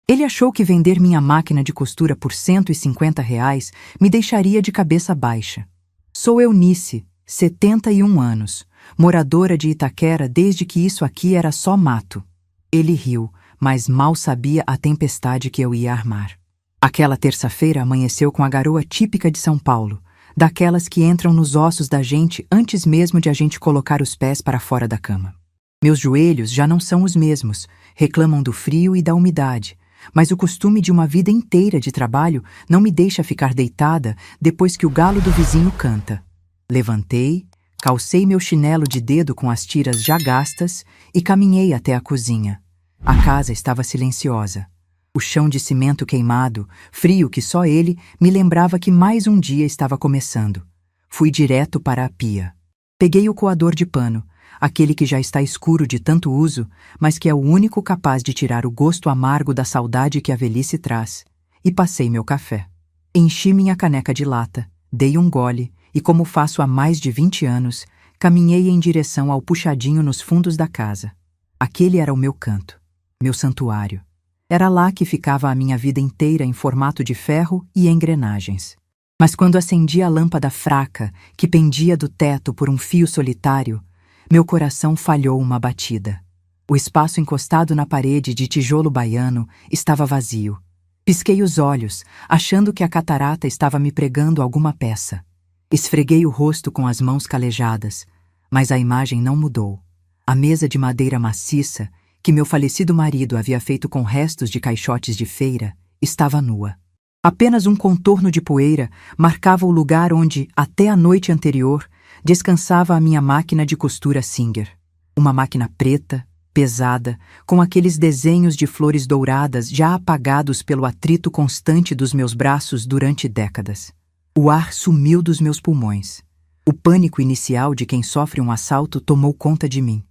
Ele achou que vender minha máquina de costura por R$ 150 me deixaria de cabeça baixa. Sou Eunice, 71 anos, moradora de Itaquera desde que isso aqui era só mato. Ele riu, mas mal sabia a tempestade que eu ia armar. Aquela terça-feira amanheceu com a garoa típica de São Paulo, daquelas que entram nos ossos da gente antes mesmo de a gente colocar os pés para fora da cama. Meus joelhos já não são os mesmos, reclamam do frio e da umidade, mas o costume de uma vida inteira de trabalho não me deixa ficar deitada depois que o galo do vizinho canta. Levantei, calcei meu chinelo de dedo com as tiras já gastas e caminhei até a cozinha. A casa estava silenciosa. O chão de cimento queimado, frio que só ele, me lembrava que mais um dia estava começando. Fui direto para a pia. Peguei o coador de pano, aquele que já está escuro de tanto uso, mas que é o único capaz de tirar o gosto amargo da saudade que a velhice traz, e passei meu café. Enchi minha caneca de lata, dei um gole e, como faço há mais de 20 anos, caminhei em direção ao puxadinho nos fundos da casa. Aquele era o meu canto, meu santuário. Era lá que ficava a minha vida inteira em formato de ferro e engrenagens. Mas quando acendi a lâmpada fraca, que pendia do teto por um fio solitário, meu coração falhou uma batida. O espaço encostado na parede de tijolo baiano estava vazio. Pisquei os olhos, achando que a catarata estava me pregando alguma peça. Esfreguei o rosto com as mãos calejadas, mas a imagem não mudou. A mesa de madeira maciça, que meu falecido marido havia feito com restos de caixotes de feira, estava nua. Apenas um contorno de poeira marcava o lugar onde, até a noite anterior, descansava a minha máquina de costura Singer. Uma máquina preta, pesada, com aqueles desenhos de flores douradas já apagados pelo atrito constante dos meus braços durante décadas. O ar sumiu dos meus pulmões. O pânico inicial de quem sofre um assalto tomou conta de mim.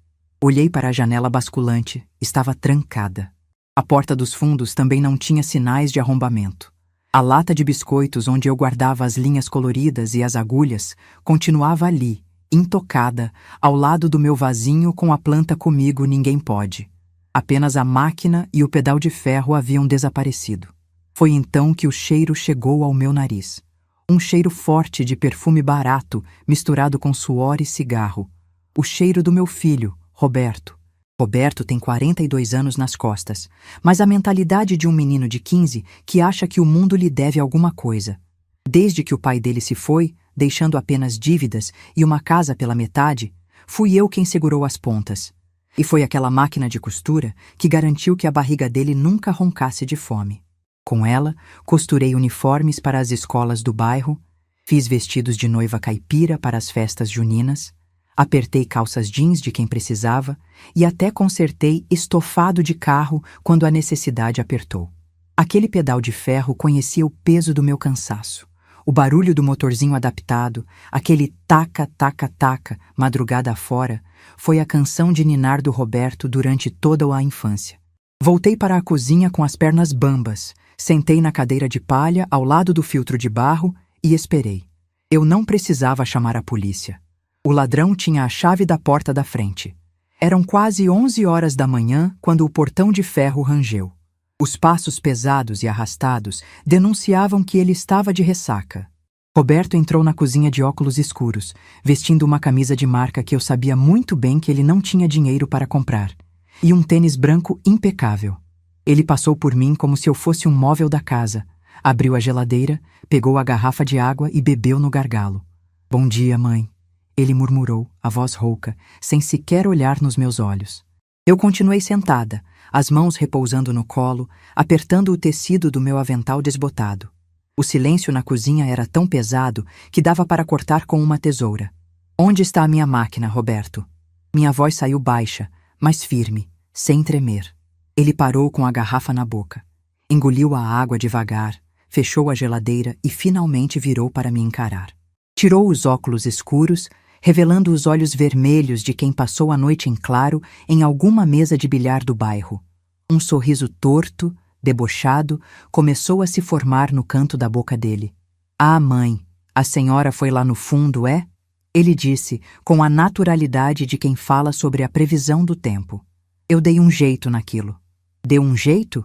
Olhei para a janela basculante, estava trancada. A porta dos fundos também não tinha sinais de arrombamento. A lata de biscoitos onde eu guardava as linhas coloridas e as agulhas continuava ali, intocada, ao lado do meu vasinho com a planta Comigo Ninguém Pode. Apenas a máquina e o pedal de ferro haviam desaparecido. Foi então que o cheiro chegou ao meu nariz. Um cheiro forte de perfume barato misturado com suor e cigarro. O cheiro do meu filho, Roberto. Roberto tem 42 anos nas costas, mas a mentalidade de um menino de 15 que acha que o mundo lhe deve alguma coisa. Desde que o pai dele se foi, deixando apenas dívidas e uma casa pela metade, fui eu quem segurou as pontas. E foi aquela máquina de costura que garantiu que a barriga dele nunca roncasse de fome. Com ela, costurei uniformes para as escolas do bairro, fiz vestidos de noiva caipira para as festas juninas, apertei calças jeans de quem precisava e até consertei estofado de carro quando a necessidade apertou. Aquele pedal de ferro conhecia o peso do meu cansaço. O barulho do motorzinho adaptado, aquele taca-taca-taca, madrugada afora, foi a canção de ninar do Roberto durante toda a infância. Voltei para a cozinha com as pernas bambas, sentei na cadeira de palha ao lado do filtro de barro e esperei. Eu não precisava chamar a polícia. O ladrão tinha a chave da porta da frente. Eram quase 11 horas da manhã quando o portão de ferro rangeu. Os passos pesados e arrastados denunciavam que ele estava de ressaca. Roberto entrou na cozinha de óculos escuros, vestindo uma camisa de marca que eu sabia muito bem que ele não tinha dinheiro para comprar, e um tênis branco impecável. Ele passou por mim como se eu fosse um móvel da casa, abriu a geladeira, pegou a garrafa de água e bebeu no gargalo. "Bom dia, mãe", ele murmurou, a voz rouca, sem sequer olhar nos meus olhos. Eu continuei sentada, as mãos repousando no colo, apertando o tecido do meu avental desbotado. O silêncio na cozinha era tão pesado que dava para cortar com uma tesoura. "Onde está a minha máquina, Roberto?" Minha voz saiu baixa, mas firme, sem tremer. Ele parou com a garrafa na boca. Engoliu a água devagar, fechou a geladeira e finalmente virou para me encarar. Tirou os óculos escuros, revelando os olhos vermelhos de quem passou a noite em claro em alguma mesa de bilhar do bairro. Um sorriso torto, debochado, começou a se formar no canto da boca dele. "Ah, mãe, a senhora foi lá no fundo, é?" Ele disse, com a naturalidade de quem fala sobre a previsão do tempo. Eu dei um jeito naquilo. "Deu um jeito?"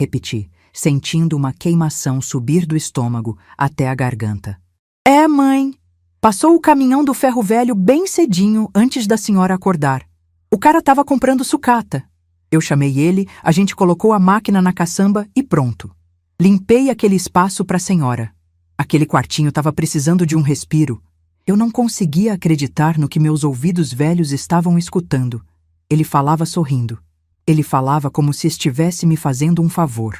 repeti, sentindo uma queimação subir do estômago até a garganta. É, mãe. Passou o caminhão do ferro velho bem cedinho antes da senhora acordar. O cara estava comprando sucata. Eu chamei ele, a gente colocou a máquina na caçamba e pronto. Limpei aquele espaço para a senhora. Aquele quartinho estava precisando de um respiro. Eu não conseguia acreditar no que meus ouvidos velhos estavam escutando. Ele falava sorrindo. Ele falava como se estivesse me fazendo um favor.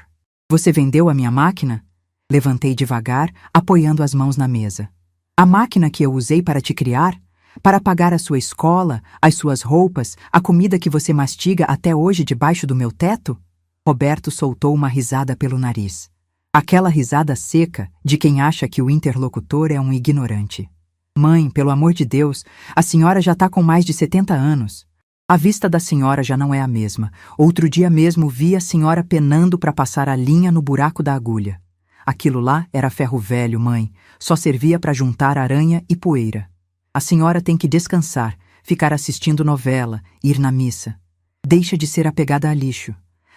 Você vendeu a minha máquina? Levantei devagar, apoiando as mãos na mesa. A máquina que eu usei para te criar? Para pagar a sua escola, as suas roupas, a comida que você mastiga até hoje debaixo do meu teto? Roberto soltou uma risada pelo nariz. Aquela risada seca de quem acha que o interlocutor é um ignorante. Mãe, pelo amor de Deus, a senhora já está com mais de 70 anos. A vista da senhora já não é a mesma. Outro dia mesmo vi a senhora penando para passar a linha no buraco da agulha. Aquilo lá era ferro velho, mãe. Só servia para juntar aranha e poeira. A senhora tem que descansar, ficar assistindo novela, ir na missa. Deixa de ser apegada a lixo.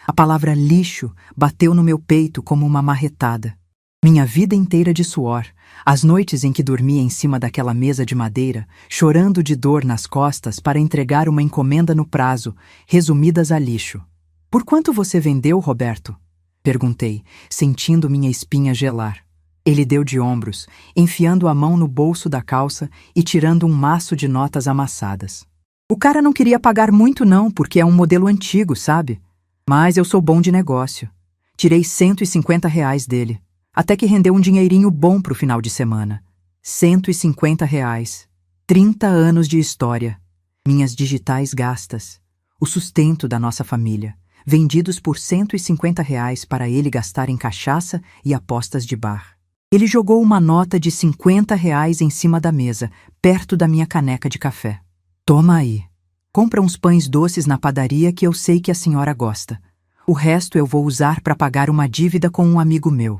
A palavra lixo bateu no meu peito como uma marretada. Minha vida inteira de suor, as noites em que dormia em cima daquela mesa de madeira, chorando de dor nas costas para entregar uma encomenda no prazo, resumidas a lixo. Por quanto você vendeu, Roberto? Perguntei, sentindo minha espinha gelar. Ele deu de ombros, enfiando a mão no bolso da calça e tirando um maço de notas amassadas. O cara não queria pagar muito não, porque é um modelo antigo, sabe? Mas eu sou bom de negócio. Tirei R$ 150 dele. Até que rendeu um dinheirinho bom pro final de semana. R$ 150. 30 anos de história. Minhas digitais gastas. O sustento da nossa família. Vendidos por R$ 150 para ele gastar em cachaça e apostas de bar. Ele jogou uma nota de R$ 50 em cima da mesa, perto da minha caneca de café. Toma aí. Compra uns pães doces na padaria que eu sei que a senhora gosta. O resto eu vou usar para pagar uma dívida com um amigo meu.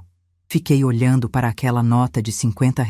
Fiquei olhando para aquela nota de R$ 50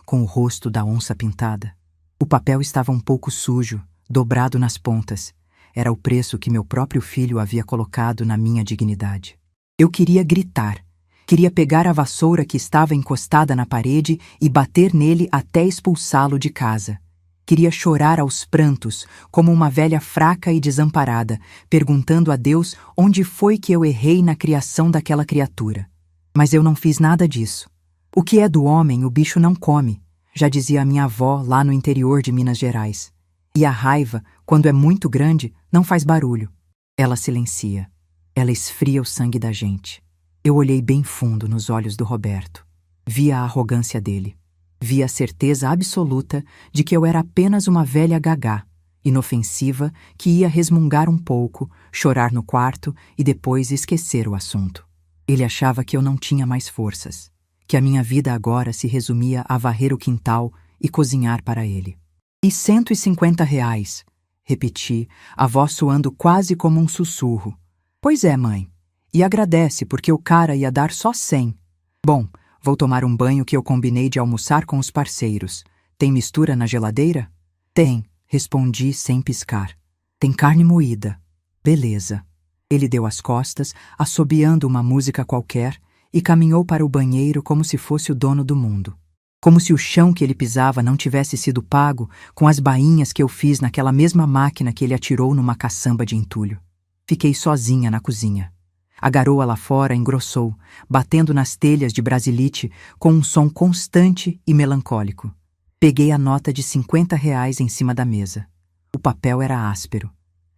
com o rosto da onça pintada. O papel estava um pouco sujo, dobrado nas pontas. Era o preço que meu próprio filho havia colocado na minha dignidade. Eu queria gritar. Queria pegar a vassoura que estava encostada na parede e bater nele até expulsá-lo de casa. Queria chorar aos prantos, como uma velha fraca e desamparada, perguntando a Deus onde foi que eu errei na criação daquela criatura. Mas eu não fiz nada disso. O que é do homem, o bicho não come, já dizia a minha avó lá no interior de Minas Gerais. E a raiva, quando é muito grande, não faz barulho. Ela silencia. Ela esfria o sangue da gente. Eu olhei bem fundo nos olhos do Roberto. Vi a arrogância dele. Vi a certeza absoluta de que eu era apenas uma velha gagá, inofensiva, que ia resmungar um pouco, chorar no quarto e depois esquecer o assunto. Ele achava que eu não tinha mais forças, que a minha vida agora se resumia a varrer o quintal e cozinhar para ele. E R$ 150, repeti, a voz soando quase como um sussurro. Pois é, mãe. E agradece, porque o cara ia dar só 100. Bom, vou tomar um banho que eu combinei de almoçar com os parceiros. Tem mistura na geladeira? Tem, respondi sem piscar. Tem carne moída. Beleza. Ele deu as costas, assobiando uma música qualquer, e caminhou para o banheiro como se fosse o dono do mundo. Como se o chão que ele pisava não tivesse sido pago com as bainhas que eu fiz naquela mesma máquina que ele atirou numa caçamba de entulho. Fiquei sozinha na cozinha. A garoa lá fora engrossou, batendo nas telhas de brasilite com um som constante e melancólico. Peguei a nota de R$ 50 em cima da mesa. O papel era áspero.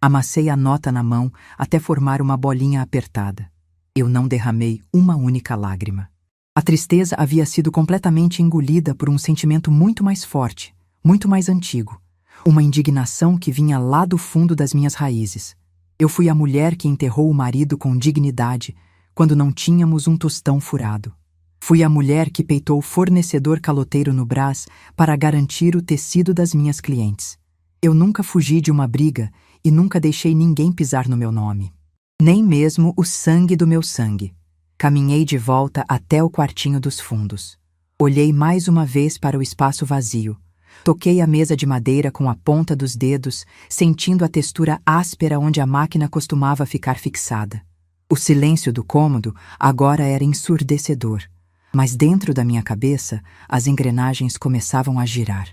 Amassei a nota na mão até formar uma bolinha apertada. Eu não derramei uma única lágrima. A tristeza havia sido completamente engolida por um sentimento muito mais forte, muito mais antigo. Uma indignação que vinha lá do fundo das minhas raízes. Eu fui a mulher que enterrou o marido com dignidade quando não tínhamos um tostão furado. Fui a mulher que peitou o fornecedor caloteiro no Brás para garantir o tecido das minhas clientes. Eu nunca fugi de uma briga e nunca deixei ninguém pisar no meu nome. Nem mesmo o sangue do meu sangue. Caminhei de volta até o quartinho dos fundos. Olhei mais uma vez para o espaço vazio. Toquei a mesa de madeira com a ponta dos dedos, sentindo a textura áspera onde a máquina costumava ficar fixada. O silêncio do cômodo agora era ensurdecedor, mas dentro da minha cabeça as engrenagens começavam a girar.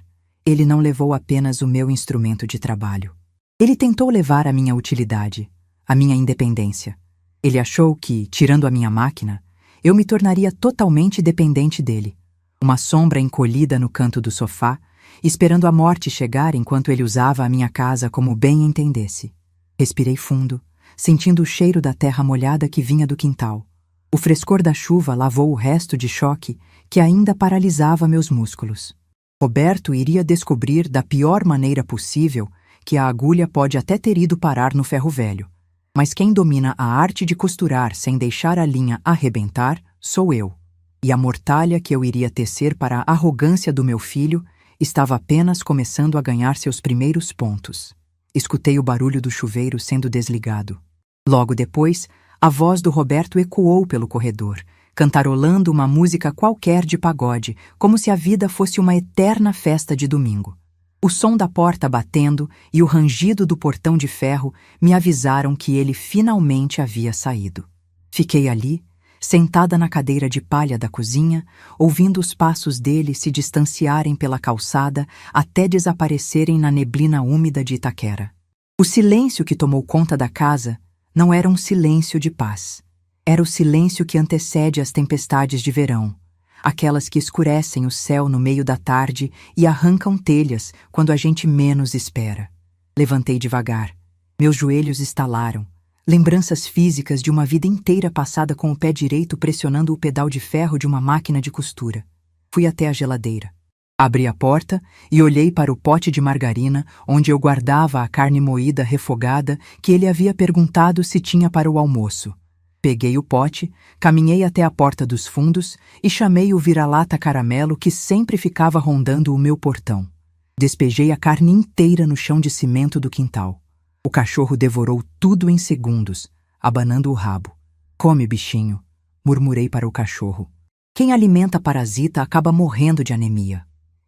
Ele não levou apenas o meu instrumento de trabalho. Ele tentou levar a minha utilidade, a minha independência. Ele achou que, tirando a minha máquina, eu me tornaria totalmente dependente dele. Uma sombra encolhida no canto do sofá, esperando a morte chegar enquanto ele usava a minha casa como bem entendesse. Respirei fundo, sentindo o cheiro da terra molhada que vinha do quintal. O frescor da chuva lavou o resto de choque que ainda paralisava meus músculos. Roberto iria descobrir da pior maneira possível que a agulha pode até ter ido parar no ferro velho. Mas quem domina a arte de costurar sem deixar a linha arrebentar sou eu. E a mortalha que eu iria tecer para a arrogância do meu filho estava apenas começando a ganhar seus primeiros pontos. Escutei o barulho do chuveiro sendo desligado. Logo depois, a voz do Roberto ecoou pelo corredor, cantarolando uma música qualquer de pagode, como se a vida fosse uma eterna festa de domingo. O som da porta batendo e o rangido do portão de ferro me avisaram que ele finalmente havia saído. Fiquei ali, sentada na cadeira de palha da cozinha, ouvindo os passos dele se distanciarem pela calçada até desaparecerem na neblina úmida de Itaquera. O silêncio que tomou conta da casa não era um silêncio de paz. Era o silêncio que antecede as tempestades de verão, aquelas que escurecem o céu no meio da tarde e arrancam telhas quando a gente menos espera. Levantei devagar. Meus joelhos estalaram. Lembranças físicas de uma vida inteira passada com o pé direito pressionando o pedal de ferro de uma máquina de costura. Fui até a geladeira. Abri a porta e olhei para o pote de margarina onde eu guardava a carne moída refogada que ele havia perguntado se tinha para o almoço. Peguei o pote, caminhei até a porta dos fundos e chamei o vira-lata caramelo que sempre ficava rondando o meu portão. Despejei a carne inteira no chão de cimento do quintal. O cachorro devorou tudo em segundos, abanando o rabo. Come, bichinho, murmurei para o cachorro. Quem alimenta parasita acaba morrendo de anemia.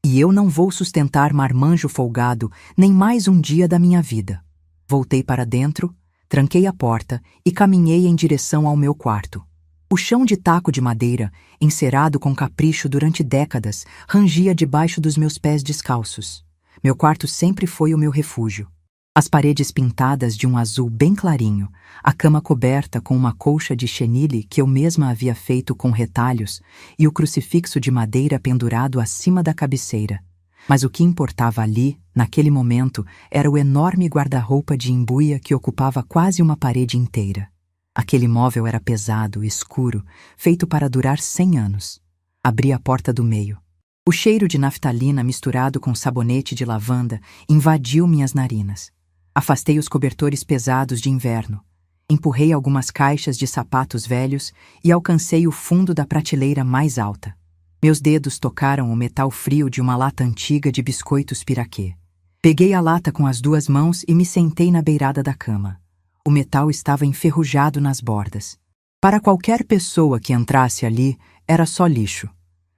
E eu não vou sustentar marmanjo folgado nem mais um dia da minha vida. Voltei para dentro, tranquei a porta e caminhei em direção ao meu quarto. O chão de taco de madeira, encerado com capricho durante décadas, rangia debaixo dos meus pés descalços. Meu quarto sempre foi o meu refúgio. As paredes pintadas de um azul bem clarinho, a cama coberta com uma colcha de chenille que eu mesma havia feito com retalhos e o crucifixo de madeira pendurado acima da cabeceira. Mas o que importava ali, naquele momento, era o enorme guarda-roupa de embuia que ocupava quase uma parede inteira. Aquele móvel era pesado, escuro, feito para durar 100 anos. Abri a porta do meio. O cheiro de naftalina misturado com sabonete de lavanda invadiu minhas narinas. Afastei os cobertores pesados de inverno. Empurrei algumas caixas de sapatos velhos e alcancei o fundo da prateleira mais alta. Meus dedos tocaram o metal frio de uma lata antiga de biscoitos piraquê. Peguei a lata com as 2 mãos e me sentei na beirada da cama. O metal estava enferrujado nas bordas. Para qualquer pessoa que entrasse ali, era só lixo.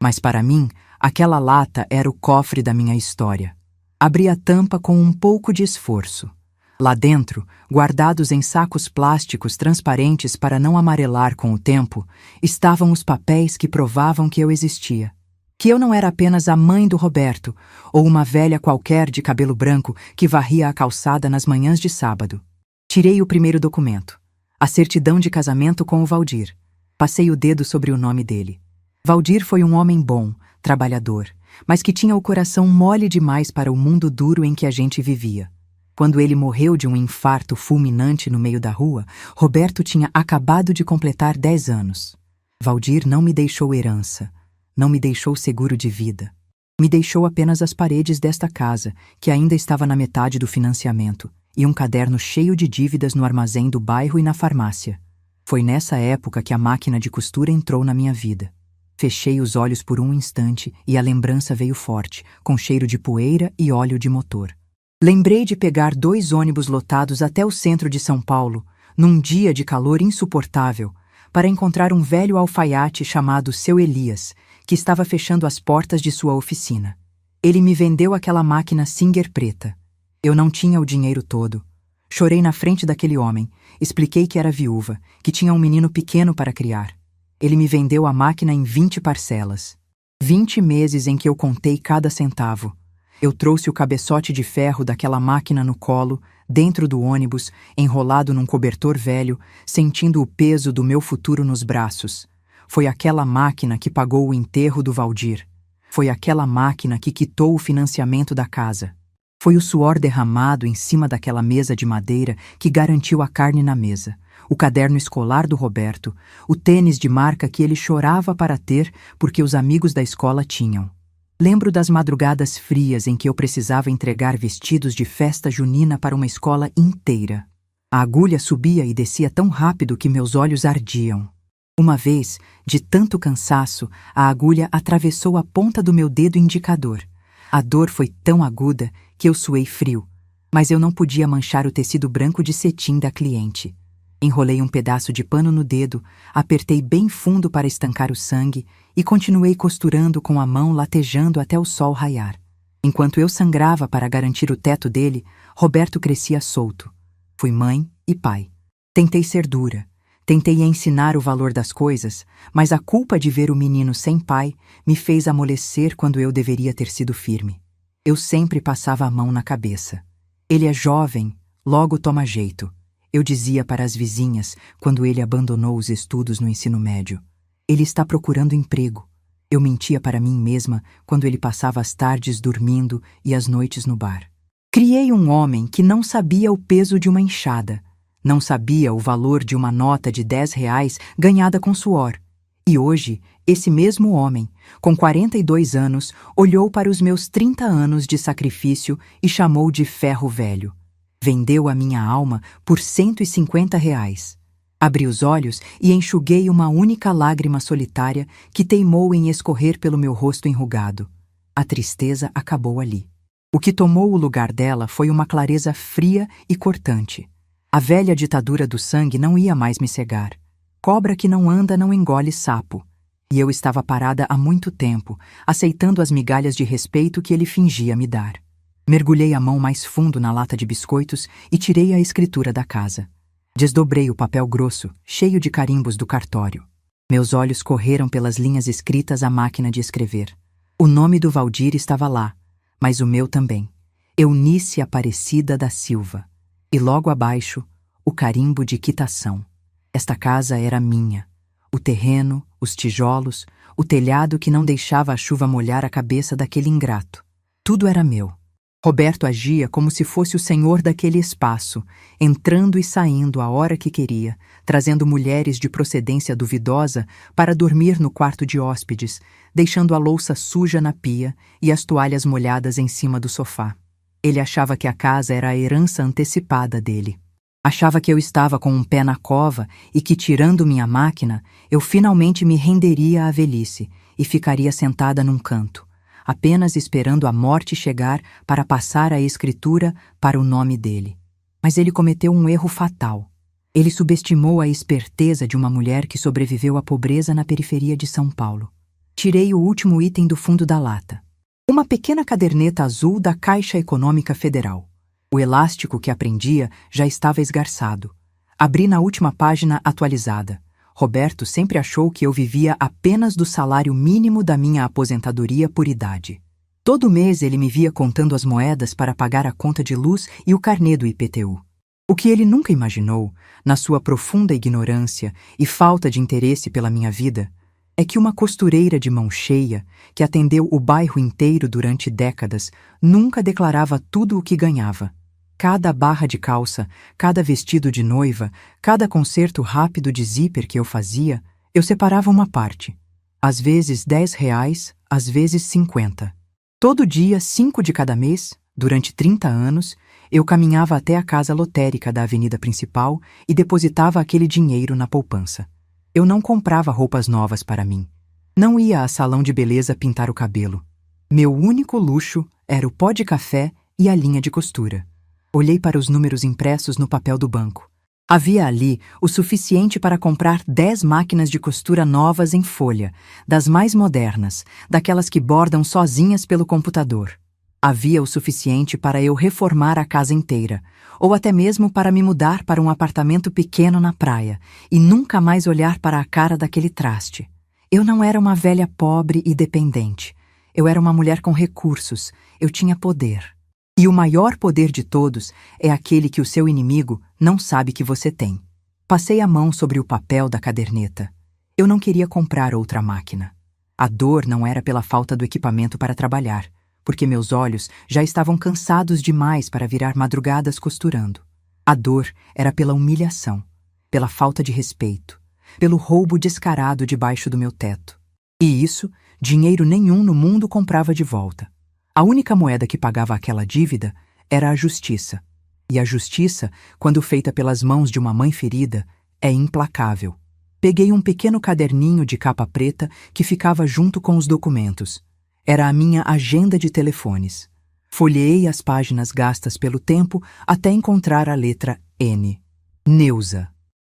Mas para mim, aquela lata era o cofre da minha história. Abri a tampa com um pouco de esforço. Lá dentro, guardados em sacos plásticos transparentes para não amarelar com o tempo, estavam os papéis que provavam que eu existia. Que eu não era apenas a mãe do Roberto, ou uma velha qualquer de cabelo branco que varria a calçada nas manhãs de sábado. Tirei o primeiro documento, a certidão de casamento com o Valdir. Passei o dedo sobre o nome dele. Valdir foi um homem bom, trabalhador, mas que tinha o coração mole demais para o mundo duro em que a gente vivia. Quando ele morreu de um infarto fulminante no meio da rua, Roberto tinha acabado de completar 10 anos. Valdir não me deixou herança, não me deixou seguro de vida. Me deixou apenas as paredes desta casa, que ainda estava na metade do financiamento, e um caderno cheio de dívidas no armazém do bairro e na farmácia. Foi nessa época que a máquina de costura entrou na minha vida. Fechei os olhos por um instante e a lembrança veio forte, com cheiro de poeira e óleo de motor. Lembrei de pegar 2 ônibus lotados até o centro de São Paulo, num dia de calor insuportável, para encontrar um velho alfaiate chamado Seu Elias, que estava fechando as portas de sua oficina. Ele me vendeu aquela máquina Singer preta. Eu não tinha o dinheiro todo. Chorei na frente daquele homem, expliquei que era viúva, que tinha um menino pequeno para criar. Ele me vendeu a máquina em 20 parcelas. 20 meses em que eu contei cada centavo. Eu trouxe o cabeçote de ferro daquela máquina no colo, dentro do ônibus, enrolado num cobertor velho, sentindo o peso do meu futuro nos braços. Foi aquela máquina que pagou o enterro do Valdir. Foi aquela máquina que quitou o financiamento da casa. Foi o suor derramado em cima daquela mesa de madeira que garantiu a carne na mesa, o caderno escolar do Roberto, o tênis de marca que ele chorava para ter porque os amigos da escola tinham. Lembro das madrugadas frias em que eu precisava entregar vestidos de festa junina para uma escola inteira. A agulha subia e descia tão rápido que meus olhos ardiam. Uma vez, de tanto cansaço, a agulha atravessou a ponta do meu dedo indicador. A dor foi tão aguda que eu suei frio, mas eu não podia manchar o tecido branco de cetim da cliente. Enrolei um pedaço de pano no dedo, apertei bem fundo para estancar o sangue e continuei costurando com a mão latejando até o sol raiar. Enquanto eu sangrava para garantir o teto dele, Roberto crescia solto. Fui mãe e pai. Tentei ser dura. Tentei ensinar o valor das coisas, mas a culpa de ver o menino sem pai me fez amolecer quando eu deveria ter sido firme. Eu sempre passava a mão na cabeça. Ele é jovem, logo toma jeito. Eu dizia para as vizinhas quando ele abandonou os estudos no ensino médio. Ele está procurando emprego. Eu mentia para mim mesma quando ele passava as tardes dormindo e as noites no bar. Criei um homem que não sabia o peso de uma enxada. Não sabia o valor de uma nota de R$ 10 ganhada com suor. E hoje, esse mesmo homem, com 42 anos, olhou para os meus 30 anos de sacrifício e chamou de ferro velho. Vendeu a minha alma por R$ 150. Abri os olhos e enxuguei uma única lágrima solitária que teimou em escorrer pelo meu rosto enrugado. A tristeza acabou ali. O que tomou o lugar dela foi uma clareza fria e cortante. A velha ditadura do sangue não ia mais me cegar. Cobra que não anda não engole sapo. E eu estava parada há muito tempo, aceitando as migalhas de respeito que ele fingia me dar. Mergulhei a mão mais fundo na lata de biscoitos e tirei a escritura da casa. Desdobrei o papel grosso, cheio de carimbos do cartório. Meus olhos correram pelas linhas escritas à máquina de escrever. O nome do Valdir estava lá, mas o meu também. Eunice Aparecida da Silva. E logo abaixo, o carimbo de quitação. Esta casa era minha. O terreno, os tijolos, o telhado que não deixava a chuva molhar a cabeça daquele ingrato. Tudo era meu. Roberto agia como se fosse o senhor daquele espaço, entrando e saindo a hora que queria, trazendo mulheres de procedência duvidosa para dormir no quarto de hóspedes, deixando a louça suja na pia e as toalhas molhadas em cima do sofá. Ele achava que a casa era a herança antecipada dele. Achava que eu estava com um pé na cova e que, tirando minha máquina, eu finalmente me renderia à velhice e ficaria sentada num canto, apenas esperando a morte chegar para passar a escritura para o nome dele. Mas ele cometeu um erro fatal. Ele subestimou a esperteza de uma mulher que sobreviveu à pobreza na periferia de São Paulo. Tirei o último item do fundo da lata. Uma pequena caderneta azul da Caixa Econômica Federal. O elástico que a prendia já estava esgarçado. Abri na última página atualizada. Roberto sempre achou que eu vivia apenas do salário mínimo da minha aposentadoria por idade. Todo mês ele me via contando as moedas para pagar a conta de luz e o carnê do IPTU. O que ele nunca imaginou, na sua profunda ignorância e falta de interesse pela minha vida, é que uma costureira de mão cheia, que atendeu o bairro inteiro durante décadas, nunca declarava tudo o que ganhava. Cada barra de calça, cada vestido de noiva, cada concerto rápido de zíper que eu fazia, eu separava uma parte. Às vezes R$ 10, às vezes 50. Todo dia, 5 de cada mês, durante 30 anos, eu caminhava até a casa lotérica da avenida principal e depositava aquele dinheiro na poupança. Eu não comprava roupas novas para mim. Não ia a salão de beleza pintar o cabelo. Meu único luxo era o pó de café e a linha de costura. Olhei para os números impressos no papel do banco. Havia ali o suficiente para comprar 10 máquinas de costura novas em folha, das mais modernas, daquelas que bordam sozinhas pelo computador. Havia o suficiente para eu reformar a casa inteira, ou até mesmo para me mudar para um apartamento pequeno na praia e nunca mais olhar para a cara daquele traste. Eu não era uma velha pobre e dependente. Eu era uma mulher com recursos. Eu tinha poder. E o maior poder de todos é aquele que o seu inimigo não sabe que você tem. Passei a mão sobre o papel da caderneta. Eu não queria comprar outra máquina. A dor não era pela falta do equipamento para trabalhar, porque meus olhos já estavam cansados demais para virar madrugadas costurando. A dor era pela humilhação, pela falta de respeito, pelo roubo descarado debaixo do meu teto. E isso, dinheiro nenhum no mundo comprava de volta. A única moeda que pagava aquela dívida era a justiça. E a justiça, quando feita pelas mãos de uma mãe ferida, é implacável. Peguei um pequeno caderninho de capa preta que ficava junto com os documentos. Era a minha agenda de telefones. Folheei as páginas gastas pelo tempo até encontrar a letra N. Neuza.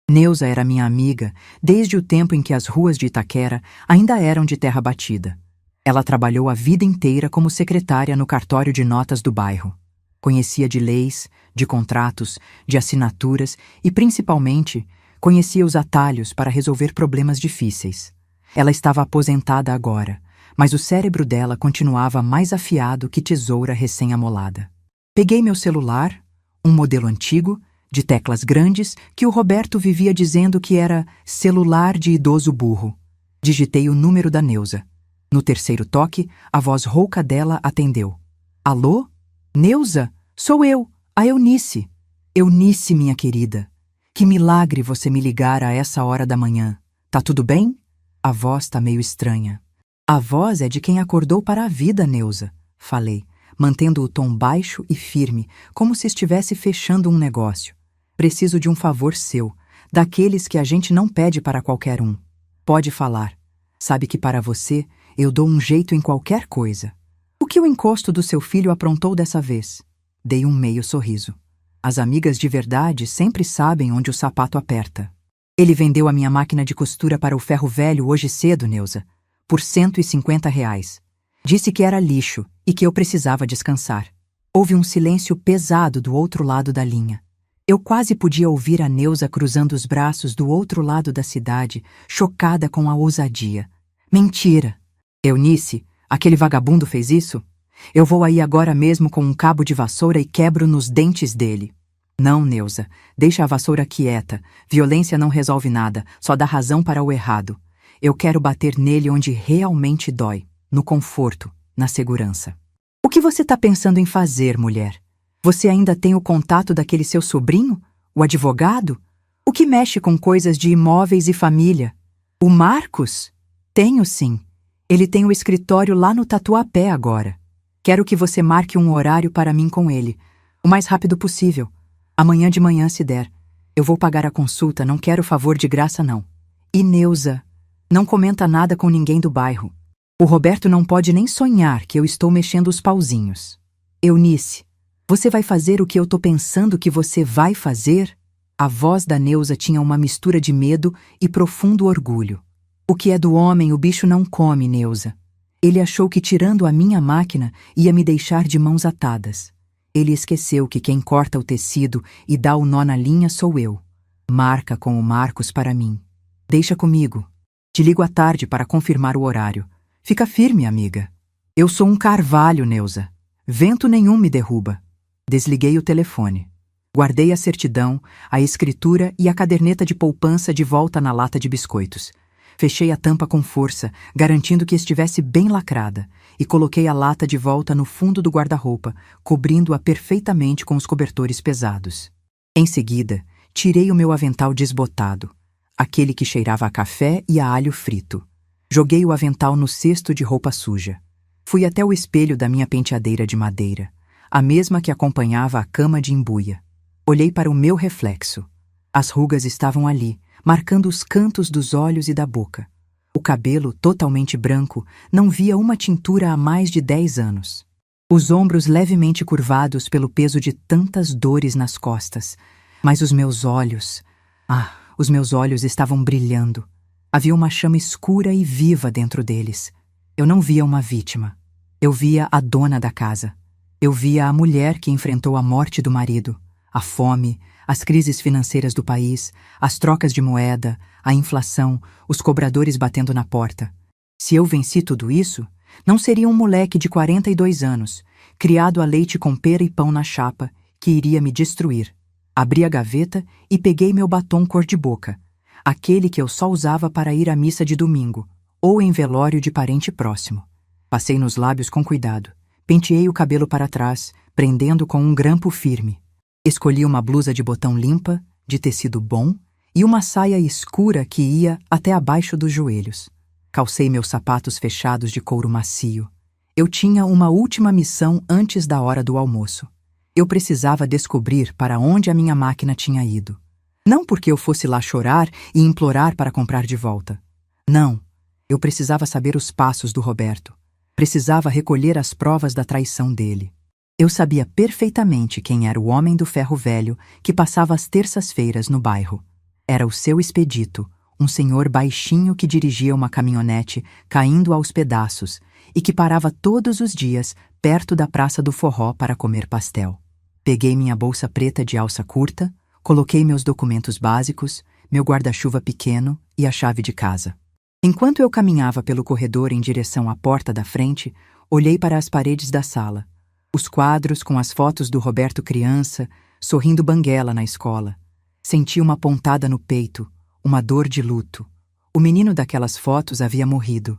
Neuza era minha amiga desde o tempo em que as ruas de Itaquera ainda eram de terra batida. Ela trabalhou a vida inteira como secretária no cartório de notas do bairro. Conhecia de leis, de contratos, de assinaturas e, principalmente, conhecia os atalhos para resolver problemas difíceis. Ela estava aposentada agora, mas o cérebro dela continuava mais afiado que tesoura recém-amolada. Peguei meu celular, um modelo antigo, de teclas grandes, que o Roberto vivia dizendo que era celular de idoso burro. Digitei o número da Neuza. No terceiro toque, a voz rouca dela atendeu. Alô? Neuza? Sou eu, a Eunice. Eunice, minha querida. Que milagre você me ligar a essa hora da manhã. Tá tudo bem? A voz tá meio estranha. A voz é de quem acordou para a vida, Neuza, falei, mantendo o tom baixo e firme, como se estivesse fechando um negócio. Preciso de um favor seu, daqueles que a gente não pede para qualquer um. Pode falar. Sabe que para você eu dou um jeito em qualquer coisa. O que o encosto do seu filho aprontou dessa vez? Dei um meio sorriso. As amigas de verdade sempre sabem onde o sapato aperta. Ele vendeu a minha máquina de costura para o ferro velho hoje cedo, Neuza, por R$ 150. Disse que era lixo e que eu precisava descansar. Houve um silêncio pesado do outro lado da linha. Eu quase podia ouvir a Neuza cruzando os braços do outro lado da cidade, chocada com a ousadia. Mentira! Eunice, aquele vagabundo fez isso? Eu vou aí agora mesmo com um cabo de vassoura e quebro nos dentes dele. Não, Neuza, deixa a vassoura quieta. Violência não resolve nada, só dá razão para o errado. Eu quero bater nele onde realmente dói, no conforto, na segurança. O que você está pensando em fazer, mulher? Você ainda tem o contato daquele seu sobrinho? O advogado? O que mexe com coisas de imóveis e família? O Marcos? Tenho sim. Ele tem o escritório lá no Tatuapé agora. Quero que você marque um horário para mim com ele, o mais rápido possível. Amanhã de manhã, se der. Eu vou pagar a consulta, não quero favor de graça, não. E Neuza, não comenta nada com ninguém do bairro. O Roberto não pode nem sonhar que eu estou mexendo os pauzinhos. Eunice, você vai fazer o que eu tô pensando que você vai fazer? A voz da Neuza tinha uma mistura de medo e profundo orgulho. O que é do homem, o bicho não come, Neuza. Ele achou que tirando a minha máquina ia me deixar de mãos atadas. Ele esqueceu que quem corta o tecido e dá o nó na linha sou eu. Marca com o Marcos para mim. Deixa comigo. Te ligo à tarde para confirmar o horário. Fica firme, amiga. Eu sou um carvalho, Neuza. Vento nenhum me derruba. Desliguei o telefone. Guardei a certidão, a escritura e a caderneta de poupança de volta na lata de biscoitos. Fechei a tampa com força, garantindo que estivesse bem lacrada, e coloquei a lata de volta no fundo do guarda-roupa, cobrindo-a perfeitamente com os cobertores pesados. Em seguida, tirei o meu avental desbotado, aquele que cheirava a café e a alho frito. Joguei o avental no cesto de roupa suja. Fui até o espelho da minha penteadeira de madeira, a mesma que acompanhava a cama de embuia. Olhei para o meu reflexo. As rugas estavam ali, marcando os cantos dos olhos e da boca. O cabelo, totalmente branco, não via uma tintura há mais de 10 anos. Os ombros levemente curvados pelo peso de tantas dores nas costas. Mas os meus olhos... os meus olhos estavam brilhando. Havia uma chama escura e viva dentro deles. Eu não via uma vítima. Eu via a dona da casa. Eu via a mulher que enfrentou a morte do marido, a fome, as crises financeiras do país, as trocas de moeda, a inflação, os cobradores batendo na porta. Se eu venci tudo isso, não seria um moleque de 42 anos, criado a leite com pera e pão na chapa, que iria me destruir. Abri a gaveta e peguei meu batom cor-de-boca, aquele que eu só usava para ir à missa de domingo, ou em velório de parente próximo. Passei nos lábios com cuidado, penteei o cabelo para trás, prendendo com um grampo firme. Escolhi uma blusa de botão limpa, de tecido bom, e uma saia escura que ia até abaixo dos joelhos. Calcei meus sapatos fechados de couro macio. Eu tinha uma última missão antes da hora do almoço. Eu precisava descobrir para onde a minha máquina tinha ido. Não porque eu fosse lá chorar e implorar para comprar de volta. Não, eu precisava saber os passos do Roberto. Precisava recolher as provas da traição dele. Eu sabia perfeitamente quem era o homem do ferro velho que passava as terças-feiras no bairro. Era o seu Expedito, um senhor baixinho que dirigia uma caminhonete caindo aos pedaços e que parava todos os dias perto da Praça do Forró para comer pastel. Peguei minha bolsa preta de alça curta, coloquei meus documentos básicos, meu guarda-chuva pequeno e a chave de casa. Enquanto eu caminhava pelo corredor em direção à porta da frente, olhei para as paredes da sala. Os quadros com as fotos do Roberto criança, sorrindo banguela na escola. Senti uma pontada no peito, uma dor de luto. O menino daquelas fotos havia morrido.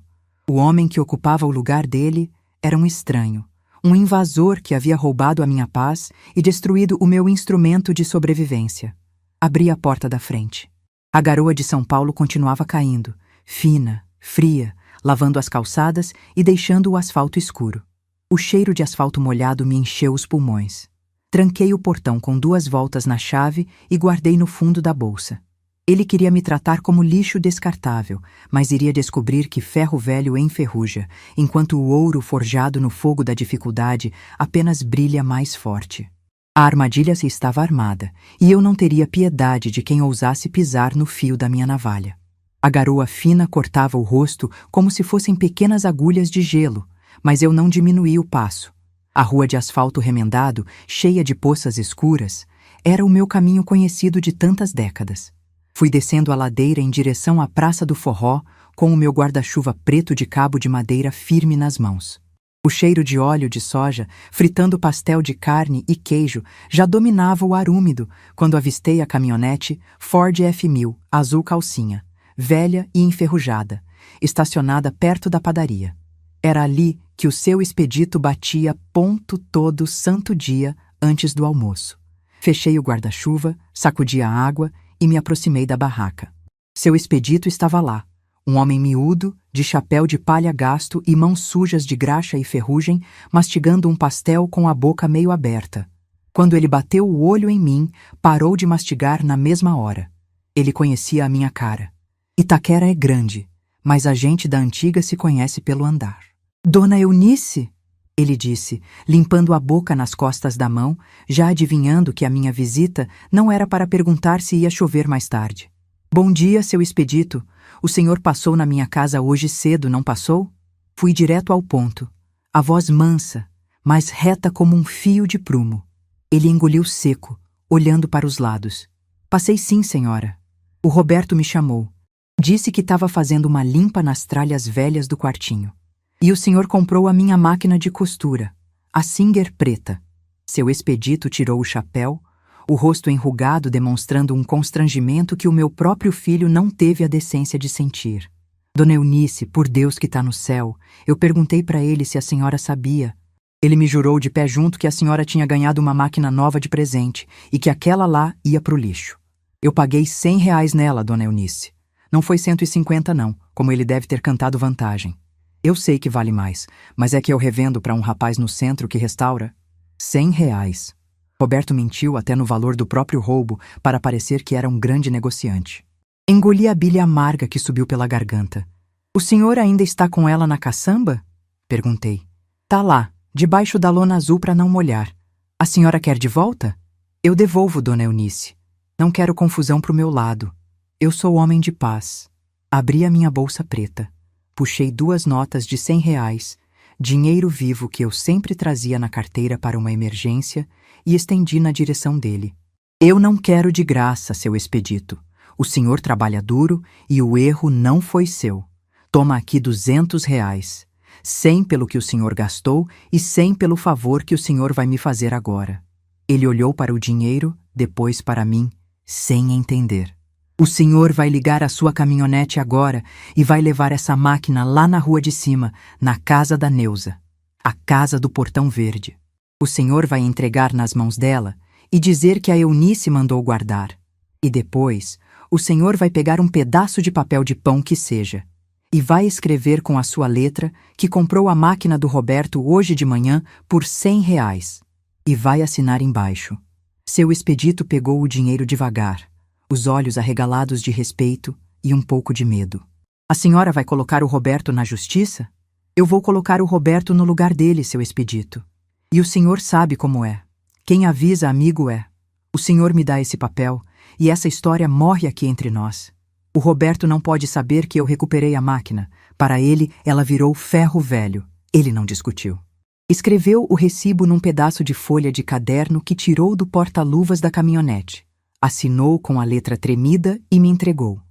O homem que ocupava o lugar dele era um estranho, um invasor que havia roubado a minha paz e destruído o meu instrumento de sobrevivência. Abri a porta da frente. A garoa de São Paulo continuava caindo, fina, fria, lavando as calçadas e deixando o asfalto escuro. O cheiro de asfalto molhado me encheu os pulmões. Tranquei o portão com 2 voltas na chave e guardei no fundo da bolsa. Ele queria me tratar como lixo descartável, mas iria descobrir que ferro velho enferruja, enquanto o ouro forjado no fogo da dificuldade apenas brilha mais forte. A armadilha se estava armada, e eu não teria piedade de quem ousasse pisar no fio da minha navalha. A garoa fina cortava o rosto como se fossem pequenas agulhas de gelo, mas eu não diminuí o passo. A rua de asfalto remendado, cheia de poças escuras, era o meu caminho conhecido de tantas décadas. Fui descendo a ladeira em direção à Praça do Forró, com o meu guarda-chuva preto de cabo de madeira firme nas mãos. O cheiro de óleo de soja, fritando pastel de carne e queijo, já dominava o ar úmido quando avistei a caminhonete Ford F1000, azul calcinha, velha e enferrujada, estacionada perto da padaria. Era ali que o seu Expedito batia ponto todo santo dia antes do almoço. Fechei o guarda-chuva, sacudi a água e me aproximei da barraca. Seu Expedito estava lá, um homem miúdo, de chapéu de palha gasto e mãos sujas de graxa e ferrugem, mastigando um pastel com a boca meio aberta. Quando ele bateu o olho em mim, parou de mastigar na mesma hora. Ele conhecia a minha cara. Itaquera é grande, mas a gente da antiga se conhece pelo andar. Dona Eunice, ele disse, limpando a boca nas costas da mão, já adivinhando que a minha visita não era para perguntar se ia chover mais tarde. Bom dia, seu Expedito. O senhor passou na minha casa hoje cedo, não passou? Fui direto ao ponto. A voz mansa, mas reta como um fio de prumo. Ele engoliu seco, olhando para os lados. Passei sim, senhora. O Roberto me chamou. Disse que estava fazendo uma limpa nas tralhas velhas do quartinho. E o senhor comprou a minha máquina de costura, a Singer preta. Seu Expedito tirou o chapéu, o rosto enrugado demonstrando um constrangimento que o meu próprio filho não teve a decência de sentir. Dona Eunice, por Deus que está no céu, eu perguntei para ele se a senhora sabia. Ele me jurou de pé junto que a senhora tinha ganhado uma máquina nova de presente e que aquela lá ia pro lixo. Eu paguei R$ 100 nela, Dona Eunice. Não foi 150 não, como ele deve ter cantado vantagem. Eu sei que vale mais, mas é que eu revendo para um rapaz no centro que restaura. R$ 100. Roberto mentiu até no valor do próprio roubo para parecer que era um grande negociante. Engoli a bilha amarga que subiu pela garganta. O senhor ainda está com ela na caçamba? Perguntei. Tá lá, debaixo da lona azul para não molhar. A senhora quer de volta? Eu devolvo, Dona Eunice. Não quero confusão pro meu lado. Eu sou homem de paz. Abri a minha bolsa preta. Puxei 2 notas de R$ 100, dinheiro vivo que eu sempre trazia na carteira para uma emergência, e estendi na direção dele. Eu não quero de graça, seu expedito. O senhor trabalha duro e o erro não foi seu. Toma aqui R$ 200, 100 pelo que o senhor gastou e 100 pelo favor que o senhor vai me fazer agora. Ele olhou para o dinheiro, depois para mim, sem entender. O senhor vai ligar a sua caminhonete agora e vai levar essa máquina lá na rua de cima, na casa da Neuza, a casa do Portão Verde. O senhor vai entregar nas mãos dela e dizer que a Eunice mandou guardar. E depois, o senhor vai pegar um pedaço de papel de pão que seja e vai escrever com a sua letra que comprou a máquina do Roberto hoje de manhã por R$ 100 e vai assinar embaixo. Seu expedito pegou o dinheiro devagar, os olhos arregalados de respeito e um pouco de medo. A senhora vai colocar o Roberto na justiça? Eu vou colocar o Roberto no lugar dele, seu expedito. E o senhor sabe como é. Quem avisa amigo é. O senhor me dá esse papel e essa história morre aqui entre nós. O Roberto não pode saber que eu recuperei a máquina. Para ele, ela virou ferro velho. Ele não discutiu. Escreveu o recibo num pedaço de folha de caderno que tirou do porta-luvas da caminhonete. Assinou com a letra tremida e me entregou.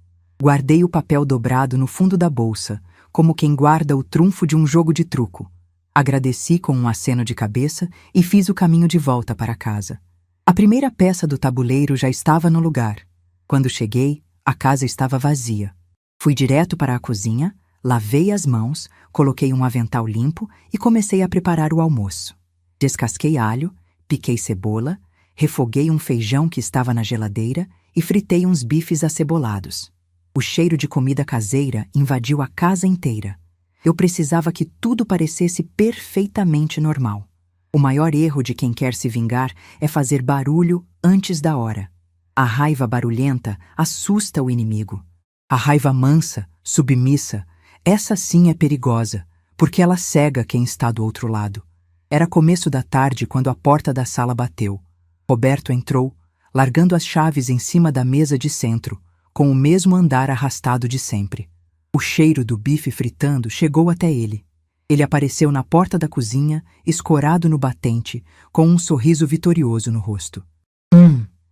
Guardei o papel dobrado no fundo da bolsa, como quem guarda o trunfo de um jogo de truco. Agradeci com um aceno de cabeça e fiz o caminho de volta para casa. A primeira peça do tabuleiro já estava no lugar. Quando cheguei, a casa estava vazia. Fui direto para a cozinha, lavei as mãos, coloquei um avental limpo e comecei a preparar o almoço. Descasquei alho, piquei cebola, refoguei um feijão que estava na geladeira e fritei uns bifes acebolados. O cheiro de comida caseira invadiu a casa inteira. Eu precisava que tudo parecesse perfeitamente normal. O maior erro de quem quer se vingar é fazer barulho antes da hora. A raiva barulhenta assusta o inimigo. A raiva mansa, submissa, essa sim é perigosa, porque ela cega quem está do outro lado. Era começo da tarde quando a porta da sala bateu. Roberto entrou, largando as chaves em cima da mesa de centro, com o mesmo andar arrastado de sempre. O cheiro do bife fritando chegou até ele. Ele apareceu na porta da cozinha, escorado no batente, com um sorriso vitorioso no rosto.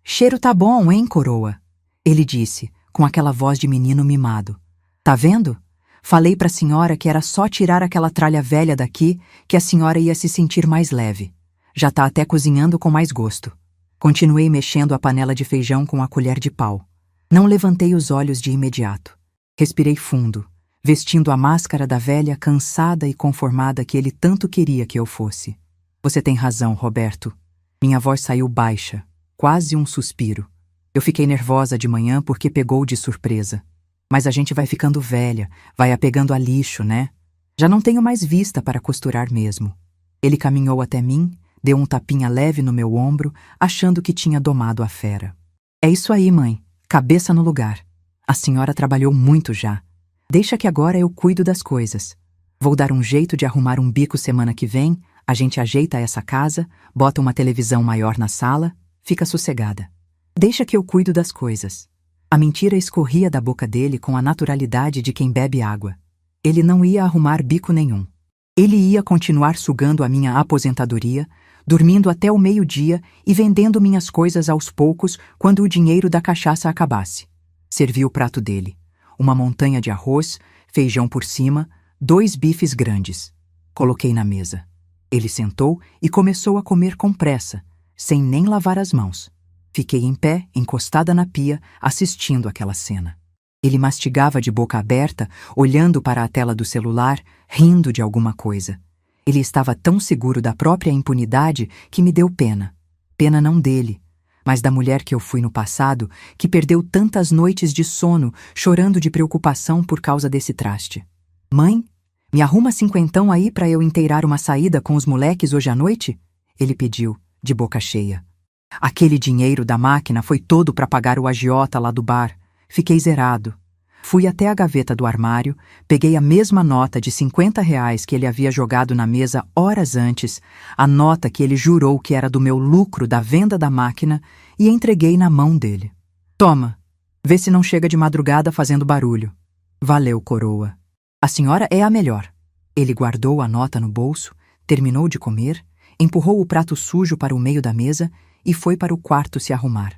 Cheiro tá bom, hein, coroa? Ele disse, com aquela voz de menino mimado. Tá vendo? Falei pra senhora que era só tirar aquela tralha velha daqui que a senhora ia se sentir mais leve. Já tá até cozinhando com mais gosto. Continuei mexendo a panela de feijão com a colher de pau. Não levantei os olhos de imediato. Respirei fundo, vestindo a máscara da velha cansada e conformada que ele tanto queria que eu fosse. Você tem razão, Roberto. Minha voz saiu baixa, quase um suspiro. Eu fiquei nervosa de manhã porque pegou de surpresa. Mas a gente vai ficando velha, vai apegando a lixo, né? Já não tenho mais vista para costurar mesmo. Ele caminhou até mim, deu um tapinha leve no meu ombro, achando que tinha domado a fera. É isso aí, mãe. Cabeça no lugar. A senhora trabalhou muito já. Deixa que agora eu cuido das coisas. Vou dar um jeito de arrumar um bico semana que vem, a gente ajeita essa casa, bota uma televisão maior na sala, fica sossegada. Deixa que eu cuido das coisas. A mentira escorria da boca dele com a naturalidade de quem bebe água. Ele não ia arrumar bico nenhum. Ele ia continuar sugando a minha aposentadoria, dormindo até o meio-dia e vendendo minhas coisas aos poucos quando o dinheiro da cachaça acabasse. Servi o prato dele. Uma montanha de arroz, feijão por cima, 2 bifes grandes. Coloquei na mesa. Ele sentou e começou a comer com pressa, sem nem lavar as mãos. Fiquei em pé, encostada na pia, assistindo aquela cena. Ele mastigava de boca aberta, olhando para a tela do celular, rindo de alguma coisa. Ele estava tão seguro da própria impunidade que me deu pena. Pena não dele, mas da mulher que eu fui no passado, que perdeu tantas noites de sono, chorando de preocupação por causa desse traste. Mãe, me arruma 50 aí para eu inteirar uma saída com os moleques hoje à noite? Ele pediu, de boca cheia. Aquele dinheiro da máquina foi todo para pagar o agiota lá do bar. Fiquei zerado. Fui até a gaveta do armário, peguei a mesma nota de R$ 50 que ele havia jogado na mesa horas antes, a nota que ele jurou que era do meu lucro da venda da máquina, e entreguei na mão dele. Toma, vê se não chega de madrugada fazendo barulho. Valeu, coroa. A senhora é a melhor. Ele guardou a nota no bolso, terminou de comer, empurrou o prato sujo para o meio da mesa e foi para o quarto se arrumar.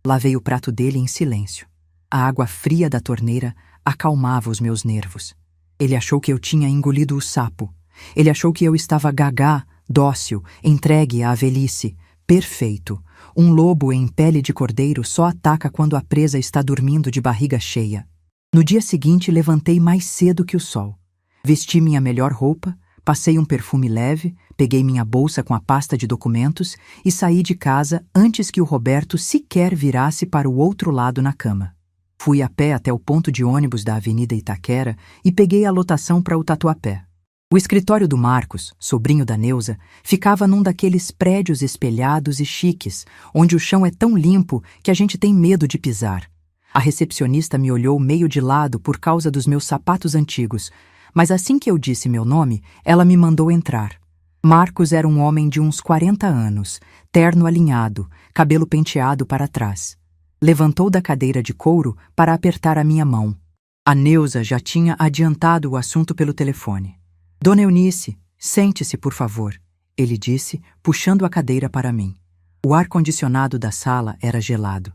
Lavei o prato dele em silêncio. A água fria da torneira acalmava os meus nervos. Ele achou que eu tinha engolido o sapo. Ele achou que eu estava gagá, dócil, entregue à velhice. Perfeito. Um lobo em pele de cordeiro só ataca quando a presa está dormindo de barriga cheia. No dia seguinte, levantei mais cedo que o sol. Vesti minha melhor roupa, passei um perfume leve, peguei minha bolsa com a pasta de documentos e saí de casa antes que o Roberto sequer virasse para o outro lado na cama. Fui a pé até o ponto de ônibus da Avenida Itaquera e peguei a lotação para o Tatuapé. O escritório do Marcos, sobrinho da Neuza, ficava num daqueles prédios espelhados e chiques, onde o chão é tão limpo que a gente tem medo de pisar. A recepcionista me olhou meio de lado por causa dos meus sapatos antigos, mas assim que eu disse meu nome, ela me mandou entrar. Marcos era um homem de uns 40 anos, terno alinhado, cabelo penteado para trás. Levantou da cadeira de couro para apertar a minha mão. A Neuza já tinha adiantado o assunto pelo telefone. Dona Eunice, sente-se, por favor, ele disse, puxando a cadeira para mim. O ar-condicionado da sala era gelado.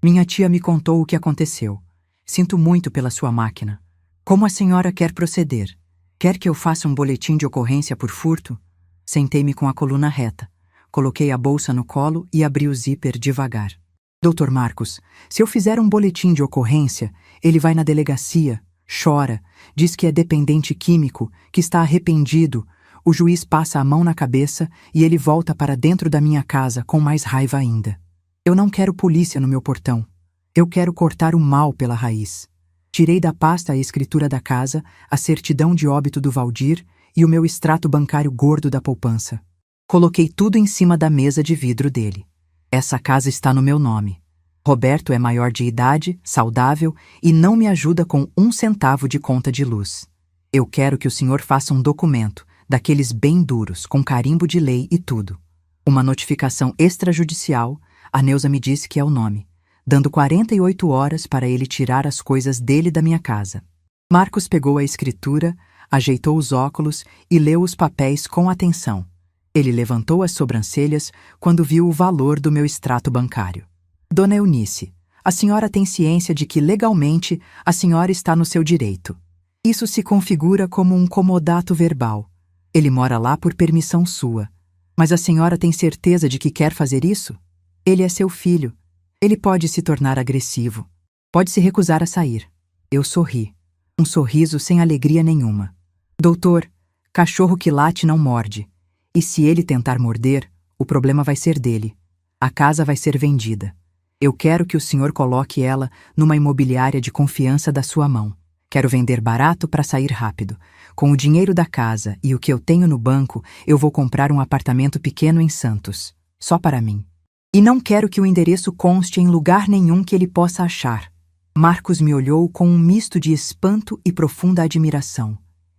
Minha tia me contou o que aconteceu. Sinto muito pela sua máquina. Como a senhora quer proceder? Quer que eu faça um boletim de ocorrência por furto? Sentei-me com a coluna reta. Coloquei a bolsa no colo e abri o zíper devagar. Doutor Marcos, se eu fizer um boletim de ocorrência, ele vai na delegacia, chora, diz que é dependente químico, que está arrependido. O juiz passa a mão na cabeça e ele volta para dentro da minha casa com mais raiva ainda. Eu não quero polícia no meu portão. Eu quero cortar o mal pela raiz. Tirei da pasta a escritura da casa, a certidão de óbito do Valdir e o meu extrato bancário gordo da poupança. Coloquei tudo em cima da mesa de vidro dele. Essa casa está no meu nome. Roberto é maior de idade, saudável e não me ajuda com 1 centavo de conta de luz. Eu quero que o senhor faça um documento, daqueles bem duros, com carimbo de lei e tudo. Uma notificação extrajudicial, a Neuza me disse que é o nome, dando 48 horas para ele tirar as coisas dele da minha casa. Marcos pegou a escritura, ajeitou os óculos e leu os papéis com atenção. Ele levantou as sobrancelhas quando viu o valor do meu extrato bancário. Dona Eunice, a senhora tem ciência de que legalmente a senhora está no seu direito. Isso se configura como um comodato verbal. Ele mora lá por permissão sua. Mas a senhora tem certeza de que quer fazer isso? Ele é seu filho. Ele pode se tornar agressivo. Pode se recusar a sair. Eu sorri. Um sorriso sem alegria nenhuma. Doutor, cachorro que late não morde. E se ele tentar morder, o problema vai ser dele. A casa vai ser vendida. Eu quero que o senhor coloque ela numa imobiliária de confiança da sua mão. Quero vender barato para sair rápido. Com o dinheiro da casa e o que eu tenho no banco, eu vou comprar um apartamento pequeno em Santos. Só para mim. E não quero que o endereço conste em lugar nenhum que ele possa achar. Marcos me olhou com um misto de espanto e profunda admiração.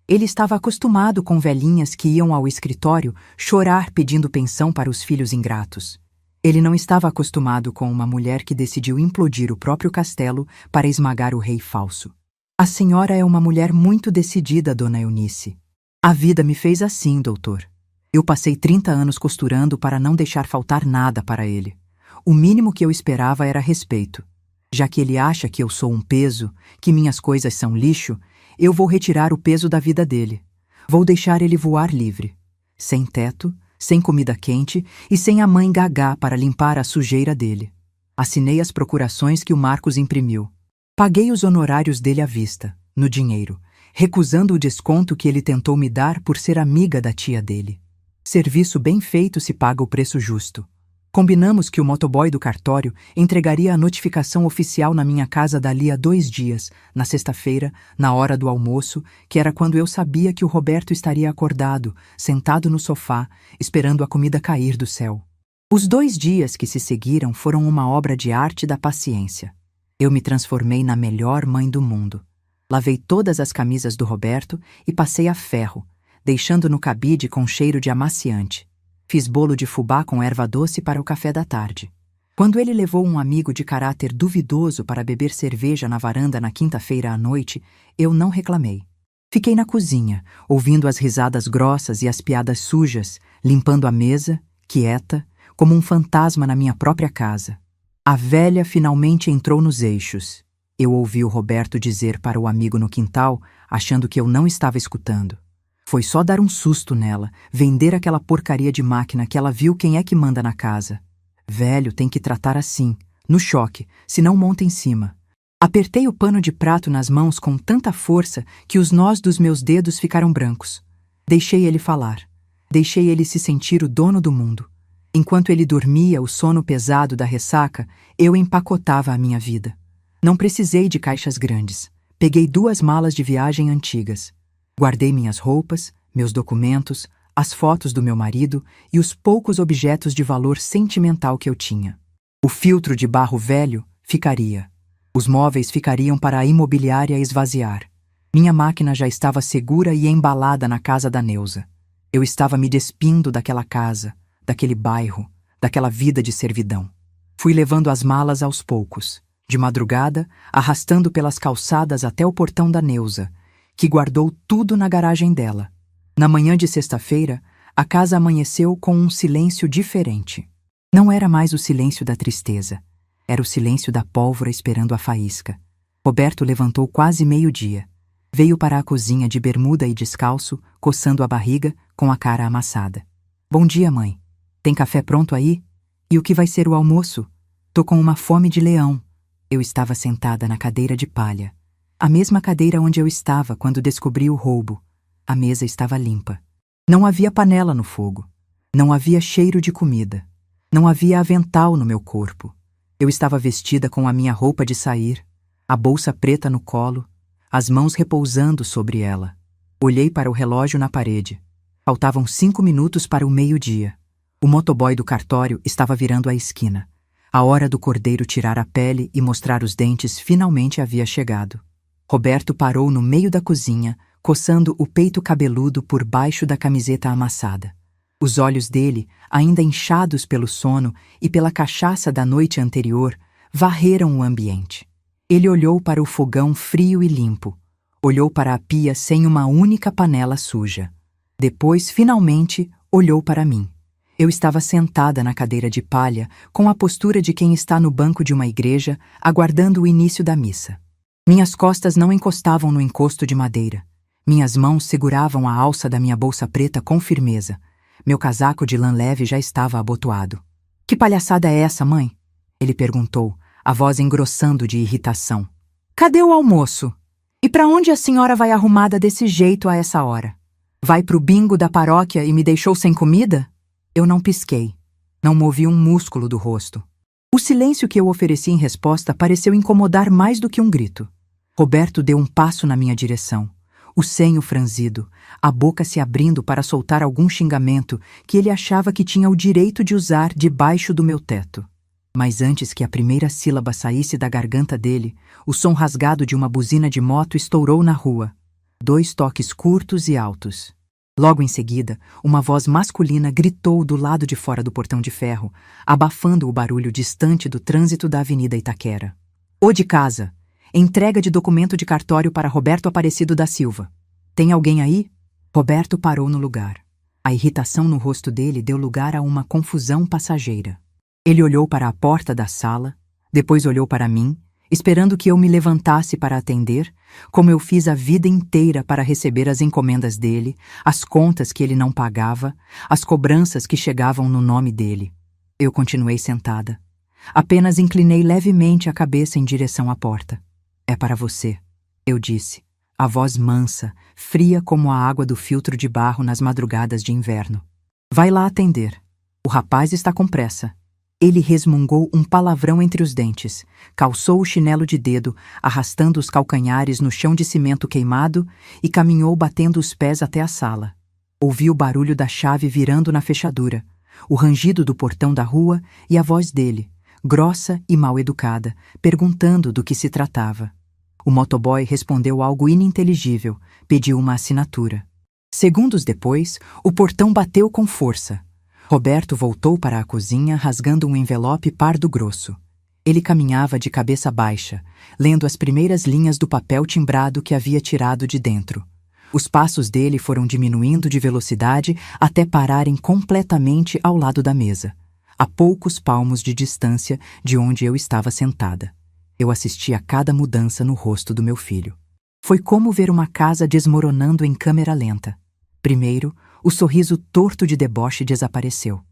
Ele estava acostumado com velhinhas que iam ao escritório chorar pedindo pensão para os filhos ingratos. Ele não estava acostumado com uma mulher que decidiu implodir o próprio castelo para esmagar o rei falso. A senhora é uma mulher muito decidida, dona Eunice. A vida me fez assim, doutor. Eu passei 30 anos costurando para não deixar faltar nada para ele. O mínimo que eu esperava era respeito. Já que ele acha que eu sou um peso, que minhas coisas são lixo, eu vou retirar o peso da vida dele. Vou deixar ele voar livre. Sem teto, sem comida quente e sem a mãe gagá para limpar a sujeira dele. Assinei as procurações que o Marcos imprimiu. Paguei os honorários dele à vista, no dinheiro, recusando o desconto que ele tentou me dar por ser amiga da tia dele. Serviço bem feito se paga o preço justo. Combinamos que o motoboy do cartório entregaria a notificação oficial na minha casa dali a 2 dias, na sexta-feira, na hora do almoço, que era quando eu sabia que o Roberto estaria acordado, sentado no sofá, esperando a comida cair do céu. Os 2 dias que se seguiram foram uma obra de arte da paciência. Eu me transformei na melhor mãe do mundo. Lavei todas as camisas do Roberto e passei a ferro, deixando no cabide com cheiro de amaciante. Fiz bolo de fubá com erva doce para o café da tarde. Quando ele levou um amigo de caráter duvidoso para beber cerveja na varanda na quinta-feira à noite, eu não reclamei. Fiquei na cozinha, ouvindo as risadas grossas e as piadas sujas, limpando a mesa, quieta, como um fantasma na minha própria casa. A velha finalmente entrou nos eixos. Eu ouvi o Roberto dizer para o amigo no quintal, achando que eu não estava escutando. Foi só dar um susto nela, vender aquela porcaria de máquina que ela viu quem é que manda na casa. Velho tem que tratar assim, no choque, senão monta em cima. Apertei o pano de prato nas mãos com tanta força que os nós dos meus dedos ficaram brancos. Deixei ele falar. Deixei ele se sentir o dono do mundo. Enquanto ele dormia o sono pesado da ressaca, eu empacotava a minha vida. Não precisei de caixas grandes. Peguei 2 malas de viagem antigas. Guardei minhas roupas, meus documentos, as fotos do meu marido e os poucos objetos de valor sentimental que eu tinha. O filtro de barro velho ficaria. Os móveis ficariam para a imobiliária esvaziar. Minha máquina já estava segura e embalada na casa da Neuza. Eu estava me despindo daquela casa, daquele bairro, daquela vida de servidão. Fui levando as malas aos poucos, de madrugada, arrastando pelas calçadas até o portão da Neuza, que guardou tudo na garagem dela. Na manhã de sexta-feira, a casa amanheceu com um silêncio diferente. Não era mais o silêncio da tristeza. Era o silêncio da pólvora esperando a faísca. Roberto levantou quase meio-dia. Veio para a cozinha de bermuda e descalço, coçando a barriga, com a cara amassada. Bom dia, mãe. Tem café pronto aí? E o que vai ser o almoço? Tô com uma fome de leão. Eu estava sentada na cadeira de palha. A mesma cadeira onde eu estava quando descobri o roubo. A mesa estava limpa. Não havia panela no fogo. Não havia cheiro de comida. Não havia avental no meu corpo. Eu estava vestida com a minha roupa de sair, a bolsa preta no colo, as mãos repousando sobre ela. Olhei para o relógio na parede. Faltavam 5 minutos para o meio-dia. O motoboy do cartório estava virando a esquina. A hora do cordeiro tirar a pele e mostrar os dentes finalmente havia chegado. Roberto parou no meio da cozinha, coçando o peito cabeludo por baixo da camiseta amassada. Os olhos dele, ainda inchados pelo sono e pela cachaça da noite anterior, varreram o ambiente. Ele olhou para o fogão frio e limpo. Olhou para a pia sem uma única panela suja. Depois, finalmente, olhou para mim. Eu estava sentada na cadeira de palha, com a postura de quem está no banco de uma igreja, aguardando o início da missa. Minhas costas não encostavam no encosto de madeira. Minhas mãos seguravam a alça da minha bolsa preta com firmeza. Meu casaco de lã leve já estava abotoado. Que palhaçada é essa, mãe? Ele perguntou, a voz engrossando de irritação. Cadê o almoço? E para onde a senhora vai arrumada desse jeito a essa hora? Vai pro bingo da paróquia e me deixou sem comida? Eu não pisquei. Não movi um músculo do rosto. O silêncio que eu ofereci em resposta pareceu incomodar mais do que um grito. Roberto deu um passo na minha direção. O senho franzido, a boca se abrindo para soltar algum xingamento que ele achava que tinha o direito de usar debaixo do meu teto. Mas antes que a primeira sílaba saísse da garganta dele, o som rasgado de uma buzina de moto estourou na rua. 2 toques curtos e altos. Logo em seguida, uma voz masculina gritou do lado de fora do portão de ferro, abafando o barulho distante do trânsito da Avenida Itaquera. Ô de casa! Entrega de documento de cartório para Roberto Aparecido da Silva. Tem alguém aí? Roberto parou no lugar. A irritação no rosto dele deu lugar a uma confusão passageira. Ele olhou para a porta da sala, depois olhou para mim, esperando que eu me levantasse para atender, como eu fiz a vida inteira para receber as encomendas dele, as contas que ele não pagava, as cobranças que chegavam no nome dele. Eu continuei sentada. Apenas inclinei levemente a cabeça em direção à porta. É para você, eu disse, a voz mansa, fria como a água do filtro de barro nas madrugadas de inverno. Vai lá atender. O rapaz está com pressa. Ele resmungou um palavrão entre os dentes, calçou o chinelo de dedo, arrastando os calcanhares no chão de cimento queimado e caminhou batendo os pés até a sala. Ouvi o barulho da chave virando na fechadura, o rangido do portão da rua e a voz dele, grossa e mal educada, perguntando do que se tratava. O motoboy respondeu algo ininteligível, pediu uma assinatura. Segundos depois, o portão bateu com força. Roberto voltou para a cozinha rasgando um envelope pardo grosso. Ele caminhava de cabeça baixa, lendo as primeiras linhas do papel timbrado que havia tirado de dentro. Os passos dele foram diminuindo de velocidade até pararem completamente ao lado da mesa, a poucos palmos de distância de onde eu estava sentada. Eu assisti a cada mudança no rosto do meu filho. Foi como ver uma casa desmoronando em câmera lenta. Primeiro, o sorriso torto de deboche desapareceu.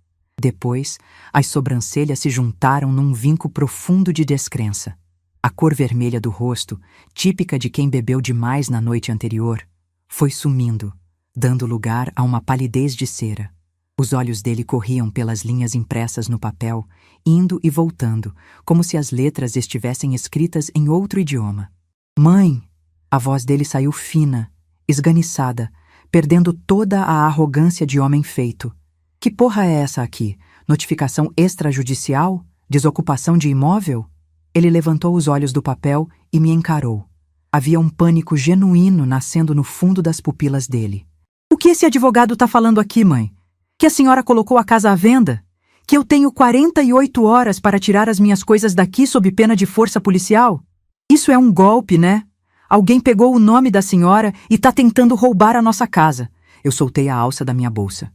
Depois, as sobrancelhas se juntaram num vinco profundo de descrença. A cor vermelha do rosto, típica de quem bebeu demais na noite anterior, foi sumindo, dando lugar a uma palidez de cera. Os olhos dele corriam pelas linhas impressas no papel, indo e voltando, como se as letras estivessem escritas em outro idioma. Mãe! A voz dele saiu fina, esganiçada, perdendo toda a arrogância de homem feito. Que porra é essa aqui? Notificação extrajudicial? Desocupação de imóvel? Ele levantou os olhos do papel e me encarou. Havia um pânico genuíno nascendo no fundo das pupilas dele. O que esse advogado tá falando aqui, mãe? Que a senhora colocou a casa à venda? Que eu tenho 48 horas para tirar as minhas coisas daqui sob pena de força policial? Isso é um golpe, né? Alguém pegou o nome da senhora e tá tentando roubar a nossa casa. Eu soltei a alça da minha bolsa.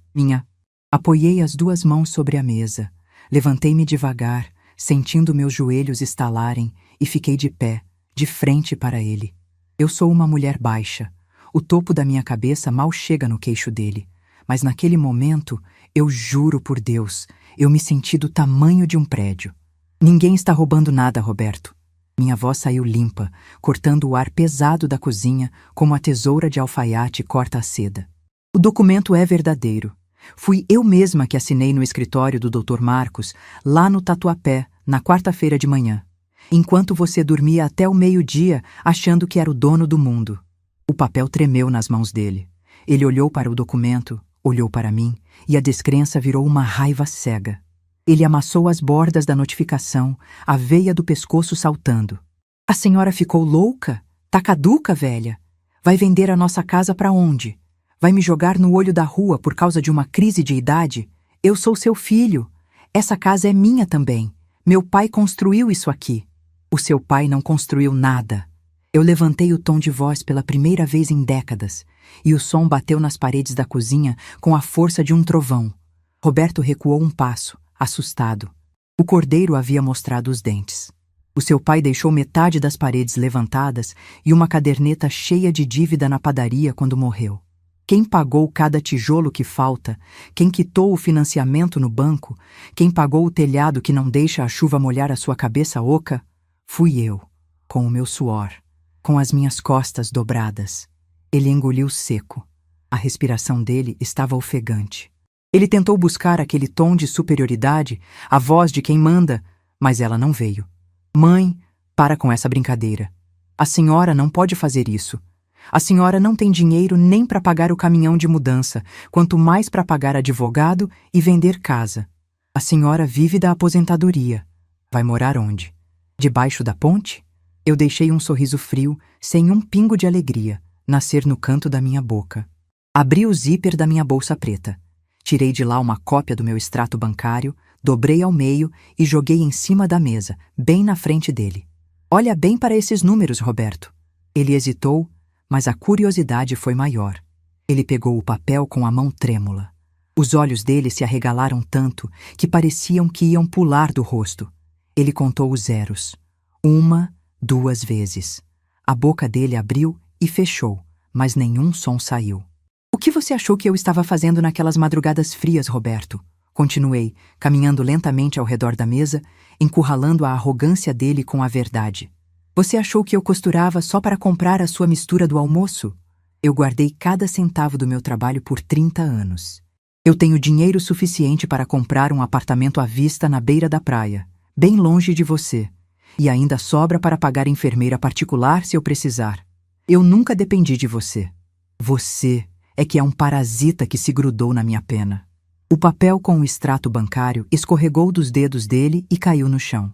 Apoiei as duas mãos sobre a mesa. Levantei-me devagar, sentindo meus joelhos estalarem, e fiquei de pé, de frente para ele. Eu sou uma mulher baixa. O topo da minha cabeça mal chega no queixo dele. Mas naquele momento, eu juro por Deus, eu me senti do tamanho de um prédio. Ninguém está roubando nada, Roberto. Minha voz saiu limpa, cortando o ar pesado da cozinha, como a tesoura de alfaiate corta a seda. O documento é verdadeiro. Fui eu mesma que assinei no escritório do Dr. Marcos, lá no Tatuapé, na quarta-feira de manhã, enquanto você dormia até o meio-dia, achando que era o dono do mundo. O papel tremeu nas mãos dele. Ele olhou para o documento, olhou para mim, e a descrença virou uma raiva cega. Ele amassou as bordas da notificação, a veia do pescoço saltando. A senhora ficou louca? Tá caduca, velha? Vai vender a nossa casa para onde? Vai me jogar no olho da rua por causa de uma crise de idade? Eu sou seu filho. Essa casa é minha também. Meu pai construiu isso aqui. O seu pai não construiu nada. Eu levantei o tom de voz pela primeira vez em décadas, e o som bateu nas paredes da cozinha com a força de um trovão. Roberto recuou um passo, assustado. O cordeiro havia mostrado os dentes. O seu pai deixou metade das paredes levantadas e uma caderneta cheia de dívida na padaria quando morreu. Quem pagou cada tijolo que falta, quem quitou o financiamento no banco, quem pagou o telhado que não deixa a chuva molhar a sua cabeça oca, fui eu, com o meu suor, com as minhas costas dobradas. Ele engoliu seco. A respiração dele estava ofegante. Ele tentou buscar aquele tom de superioridade, a voz de quem manda, mas ela não veio. Mãe, para com essa brincadeira. A senhora não pode fazer isso. A senhora não tem dinheiro nem para pagar o caminhão de mudança, quanto mais para pagar advogado e vender casa. A senhora vive da aposentadoria. Vai morar onde? Debaixo da ponte? Eu deixei um sorriso frio, sem um pingo de alegria, nascer no canto da minha boca. Abri o zíper da minha bolsa preta. Tirei de lá uma cópia do meu extrato bancário, dobrei ao meio e joguei em cima da mesa, bem na frente dele. Olha bem para esses números, Roberto. Ele hesitou, mas a curiosidade foi maior. Ele pegou o papel com a mão trêmula. Os olhos dele se arregalaram tanto que pareciam que iam pular do rosto. Ele contou os zeros. 1, 2 vezes. A boca dele abriu e fechou, mas nenhum som saiu. O que você achou que eu estava fazendo naquelas madrugadas frias, Roberto? Continuei, caminhando lentamente ao redor da mesa, encurralando a arrogância dele com a verdade. Você achou que eu costurava só para comprar a sua mistura do almoço? Eu guardei cada centavo do meu trabalho por 30 anos. Eu tenho dinheiro suficiente para comprar um apartamento à vista na beira da praia, bem longe de você. E ainda sobra para pagar enfermeira particular se eu precisar. Eu nunca dependi de você. Você é que é um parasita que se grudou na minha pena. O papel com o extrato bancário escorregou dos dedos dele e caiu no chão.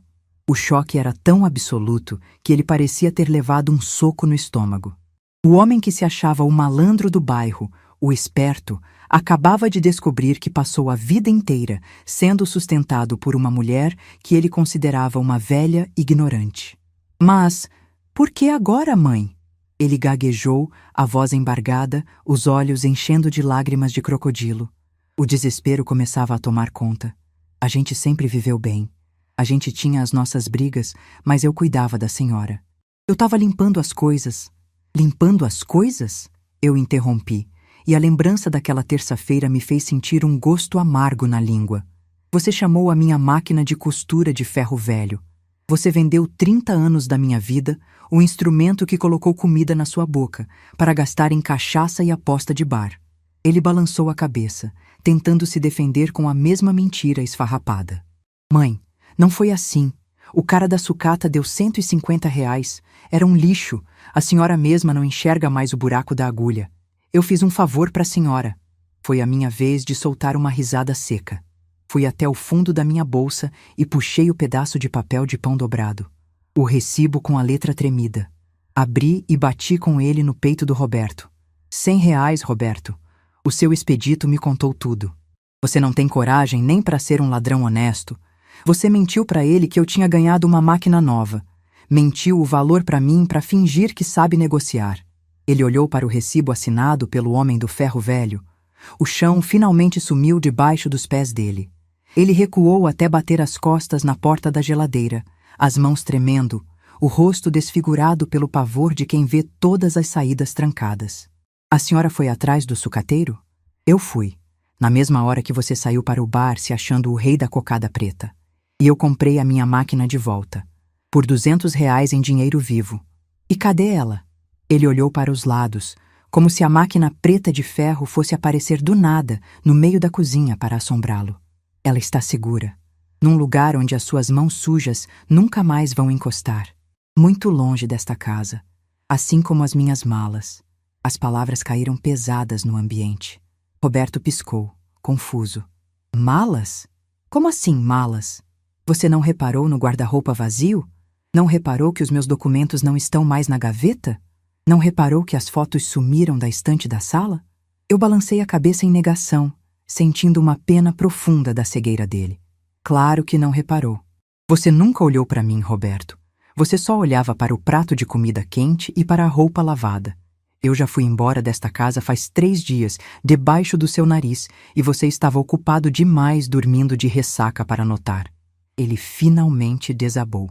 O choque era tão absoluto que ele parecia ter levado um soco no estômago. O homem que se achava o malandro do bairro, o esperto, acabava de descobrir que passou a vida inteira sendo sustentado por uma mulher que ele considerava uma velha ignorante. Mas, por que agora, mãe? Ele gaguejou, a voz embargada, os olhos enchendo de lágrimas de crocodilo. O desespero começava a tomar conta. A gente sempre viveu bem. A gente tinha as nossas brigas, mas eu cuidava da senhora. Eu estava limpando as coisas. Limpando as coisas? Eu interrompi, e a lembrança daquela terça-feira me fez sentir um gosto amargo na língua. Você chamou a minha máquina de costura de ferro velho. Você vendeu 30 anos da minha vida, o instrumento que colocou comida na sua boca, para gastar em cachaça e aposta de bar. Ele balançou a cabeça, tentando se defender com a mesma mentira esfarrapada. Mãe, não foi assim. O cara da sucata deu R$ 150. Era um lixo. A senhora mesma não enxerga mais o buraco da agulha. Eu fiz um favor para a senhora. Foi a minha vez de soltar uma risada seca. Fui até o fundo da minha bolsa e puxei o pedaço de papel de pão dobrado. O recibo com a letra tremida. Abri e bati com ele no peito do Roberto. R$ 100, Roberto. O seu expedito me contou tudo. Você não tem coragem nem para ser um ladrão honesto. Você mentiu para ele que eu tinha ganhado uma máquina nova. Mentiu o valor para mim para fingir que sabe negociar. Ele olhou para o recibo assinado pelo homem do ferro velho. O chão finalmente sumiu debaixo dos pés dele. Ele recuou até bater as costas na porta da geladeira, as mãos tremendo, o rosto desfigurado pelo pavor de quem vê todas as saídas trancadas. A senhora foi atrás do sucateiro? Eu fui, na mesma hora que você saiu para o bar se achando o rei da cocada preta. E eu comprei a minha máquina de volta, por R$ 200 em dinheiro vivo. E cadê ela? Ele olhou para os lados, como se a máquina preta de ferro fosse aparecer do nada, no meio da cozinha para assombrá-lo. Ela está segura, num lugar onde as suas mãos sujas nunca mais vão encostar. Muito longe desta casa, assim como as minhas malas. As palavras caíram pesadas no ambiente. Roberto piscou, confuso. Malas? Como assim, malas? Você não reparou no guarda-roupa vazio? Não reparou que os meus documentos não estão mais na gaveta? Não reparou que as fotos sumiram da estante da sala? Eu balancei a cabeça em negação, sentindo uma pena profunda da cegueira dele. Claro que não reparou. Você nunca olhou para mim, Roberto. Você só olhava para o prato de comida quente e para a roupa lavada. Eu já fui embora desta casa faz 3 dias, debaixo do seu nariz, e você estava ocupado demais dormindo de ressaca para notar. Ele finalmente desabou.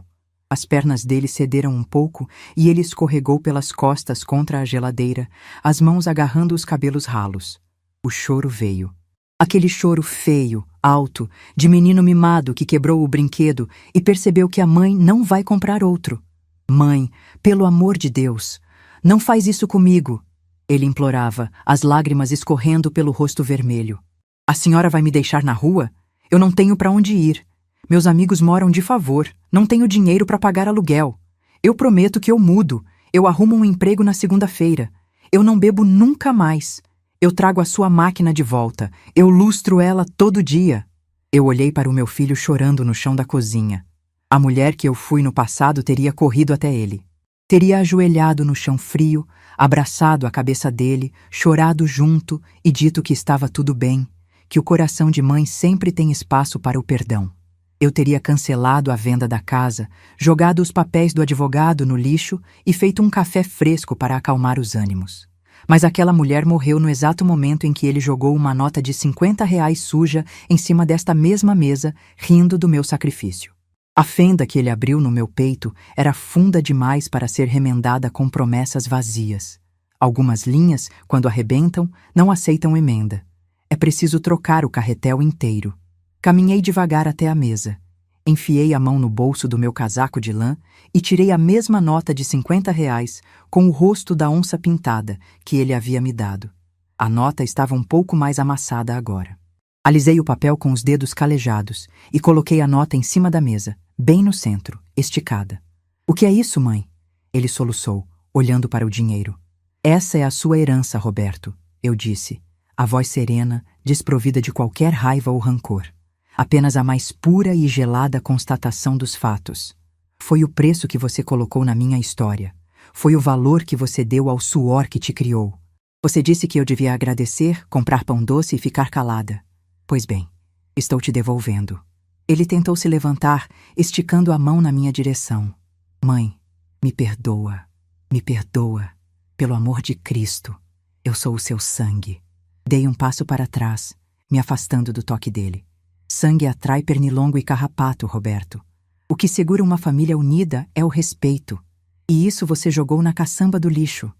As pernas dele cederam um pouco e ele escorregou pelas costas contra a geladeira, as mãos agarrando os cabelos ralos. O choro veio. Aquele choro feio, alto, de menino mimado que quebrou o brinquedo e percebeu que a mãe não vai comprar outro. Mãe, pelo amor de Deus, não faz isso comigo, ele implorava, as lágrimas escorrendo pelo rosto vermelho. A senhora vai me deixar na rua? Eu não tenho para onde ir. Meus amigos moram de favor, não tenho dinheiro para pagar aluguel. Eu prometo que eu mudo, eu arrumo um emprego na segunda-feira. Eu não bebo nunca mais. Eu trago a sua máquina de volta, eu lustro ela todo dia. Eu olhei para o meu filho chorando no chão da cozinha. A mulher que eu fui no passado teria corrido até ele. Teria ajoelhado no chão frio, abraçado a cabeça dele, chorado junto e dito que estava tudo bem, que o coração de mãe sempre tem espaço para o perdão. Eu teria cancelado a venda da casa, jogado os papéis do advogado no lixo e feito um café fresco para acalmar os ânimos. Mas aquela mulher morreu no exato momento em que ele jogou uma nota de R$ 50 suja em cima desta mesma mesa, rindo do meu sacrifício. A fenda que ele abriu no meu peito era funda demais para ser remendada com promessas vazias. Algumas linhas, quando arrebentam, não aceitam emenda. É preciso trocar o carretel inteiro. Caminhei devagar até a mesa. Enfiei a mão no bolso do meu casaco de lã e tirei a mesma nota de R$ 50 com o rosto da onça pintada que ele havia me dado. A nota estava um pouco mais amassada agora. Alisei o papel com os dedos calejados e coloquei a nota em cima da mesa, bem no centro, esticada. O que é isso, mãe? Ele soluçou, olhando para o dinheiro. Essa é a sua herança, Roberto, eu disse, a voz serena, desprovida de qualquer raiva ou rancor. Apenas a mais pura e gelada constatação dos fatos. Foi o preço que você colocou na minha história. Foi o valor que você deu ao suor que te criou. Você disse que eu devia agradecer, comprar pão doce e ficar calada. Pois bem, estou te devolvendo. Ele tentou se levantar, esticando a mão na minha direção. Mãe, me perdoa, me perdoa. Pelo amor de Cristo, eu sou o seu sangue. Dei um passo para trás, me afastando do toque dele. Sangue atrai pernilongo e carrapato, Roberto. O que segura uma família unida é o respeito. E isso você jogou na caçamba do lixo.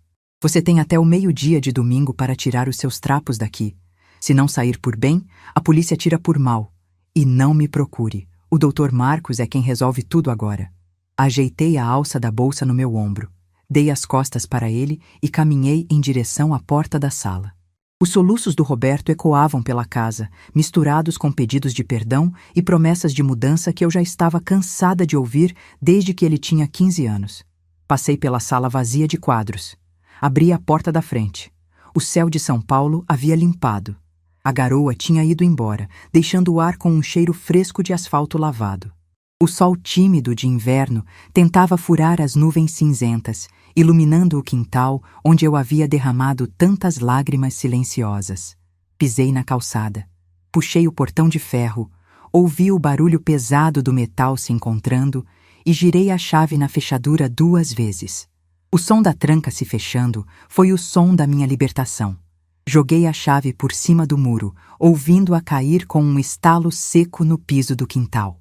Você tem até o meio-dia de domingo para tirar os seus trapos daqui. Se não sair por bem, a polícia tira por mal. E não me procure. O Dr. Marcos é quem resolve tudo agora. Ajeitei a alça da bolsa no meu ombro. Dei as costas para ele e caminhei em direção à porta da sala. Os soluços do Roberto ecoavam pela casa, misturados com pedidos de perdão e promessas de mudança que eu já estava cansada de ouvir desde que ele tinha 15 anos. Passei pela sala vazia de quadros. Abri a porta da frente. O céu de São Paulo havia limpado. A garoa tinha ido embora, deixando o ar com um cheiro fresco de asfalto lavado. O sol tímido de inverno tentava furar as nuvens cinzentas, iluminando o quintal onde eu havia derramado tantas lágrimas silenciosas. Pisei na calçada. Puxei o portão de ferro, ouvi o barulho pesado do metal se encontrando e girei a chave na fechadura 2 vezes. O som da tranca se fechando foi o som da minha libertação. Joguei a chave por cima do muro, ouvindo-a cair com um estalo seco no piso do quintal.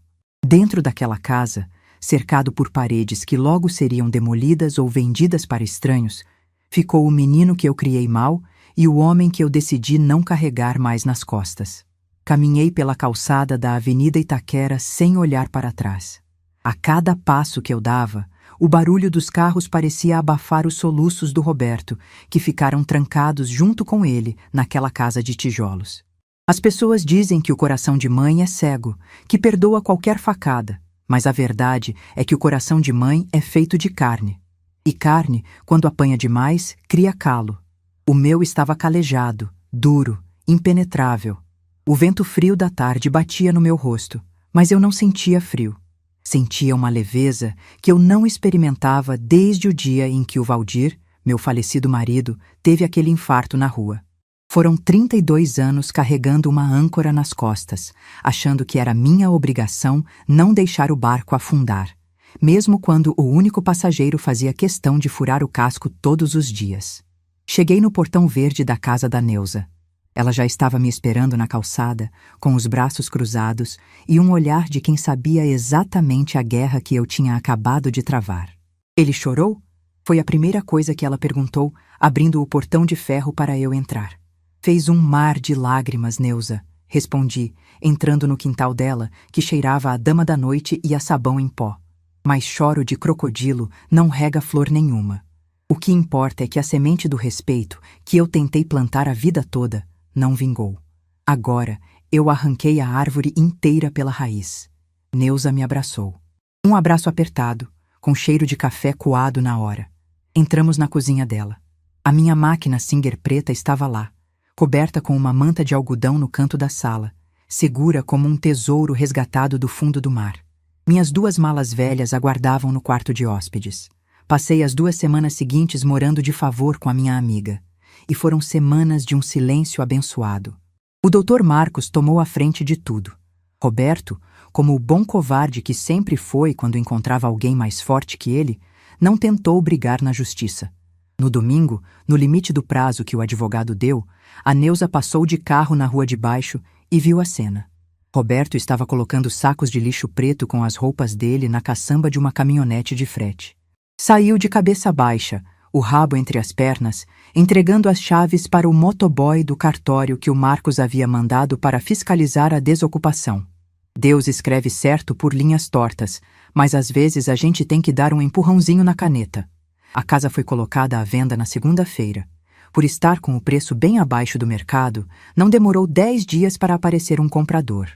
Dentro daquela casa, cercado por paredes que logo seriam demolidas ou vendidas para estranhos, ficou o menino que eu criei mal e o homem que eu decidi não carregar mais nas costas. Caminhei pela calçada da Avenida Itaquera sem olhar para trás. A cada passo que eu dava, o barulho dos carros parecia abafar os soluços do Roberto, que ficaram trancados junto com ele naquela casa de tijolos. As pessoas dizem que o coração de mãe é cego, que perdoa qualquer facada, mas a verdade é que o coração de mãe é feito de carne. E carne, quando apanha demais, cria calo. O meu estava calejado, duro, impenetrável. O vento frio da tarde batia no meu rosto, mas eu não sentia frio. Sentia uma leveza que eu não experimentava desde o dia em que o Valdir, meu falecido marido, teve aquele infarto na rua. Foram 32 anos carregando uma âncora nas costas, achando que era minha obrigação não deixar o barco afundar, mesmo quando o único passageiro fazia questão de furar o casco todos os dias. Cheguei no portão verde da casa da Neuza. Ela já estava me esperando na calçada, com os braços cruzados e um olhar de quem sabia exatamente a guerra que eu tinha acabado de travar. Ele chorou? Foi a primeira coisa que ela perguntou, abrindo o portão de ferro para eu entrar. Fez um mar de lágrimas, Neuza, respondi, entrando no quintal dela, que cheirava a dama da noite e a sabão em pó. Mas choro de crocodilo não rega flor nenhuma. O que importa é que a semente do respeito, que eu tentei plantar a vida toda, não vingou. Agora, eu arranquei a árvore inteira pela raiz. Neuza me abraçou. Um abraço apertado, com cheiro de café coado na hora. Entramos na cozinha dela. A minha máquina Singer preta estava lá, coberta com uma manta de algodão no canto da sala, segura como um tesouro resgatado do fundo do mar. Minhas 2 malas velhas aguardavam no quarto de hóspedes. Passei as 2 semanas seguintes morando de favor com a minha amiga, e foram semanas de um silêncio abençoado. O Dr. Marcos tomou a frente de tudo. Roberto, como o bom covarde que sempre foi quando encontrava alguém mais forte que ele, não tentou brigar na justiça. No domingo, no limite do prazo que o advogado deu, a Neuza passou de carro na rua de baixo e viu a cena. Roberto estava colocando sacos de lixo preto com as roupas dele na caçamba de uma caminhonete de frete. Saiu de cabeça baixa, o rabo entre as pernas, entregando as chaves para o motoboy do cartório que o Marcos havia mandado para fiscalizar a desocupação. Deus escreve certo por linhas tortas, mas às vezes a gente tem que dar um empurrãozinho na caneta. A casa foi colocada à venda na segunda-feira. Por estar com o preço bem abaixo do mercado, não demorou 10 dias para aparecer um comprador.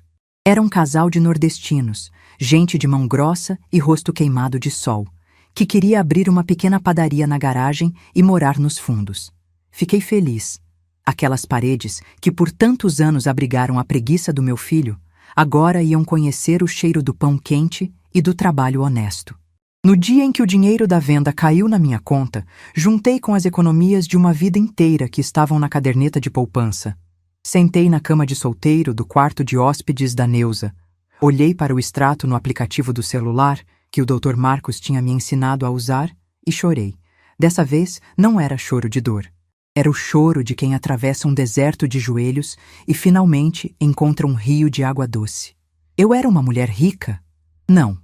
Era um casal de nordestinos, gente de mão grossa e rosto queimado de sol, que queria abrir uma pequena padaria na garagem e morar nos fundos. Fiquei feliz. Aquelas paredes, que por tantos anos abrigaram a preguiça do meu filho, agora iam conhecer o cheiro do pão quente e do trabalho honesto. No dia em que o dinheiro da venda caiu na minha conta, juntei com as economias de uma vida inteira que estavam na caderneta de poupança. Sentei na cama de solteiro do quarto de hóspedes da Neuza. Olhei para o extrato no aplicativo do celular, que o Dr. Marcos tinha me ensinado a usar, e chorei. Dessa vez, não era choro de dor. Era o choro de quem atravessa um deserto de joelhos e finalmente encontra um rio de água doce. Eu era uma mulher rica? Não,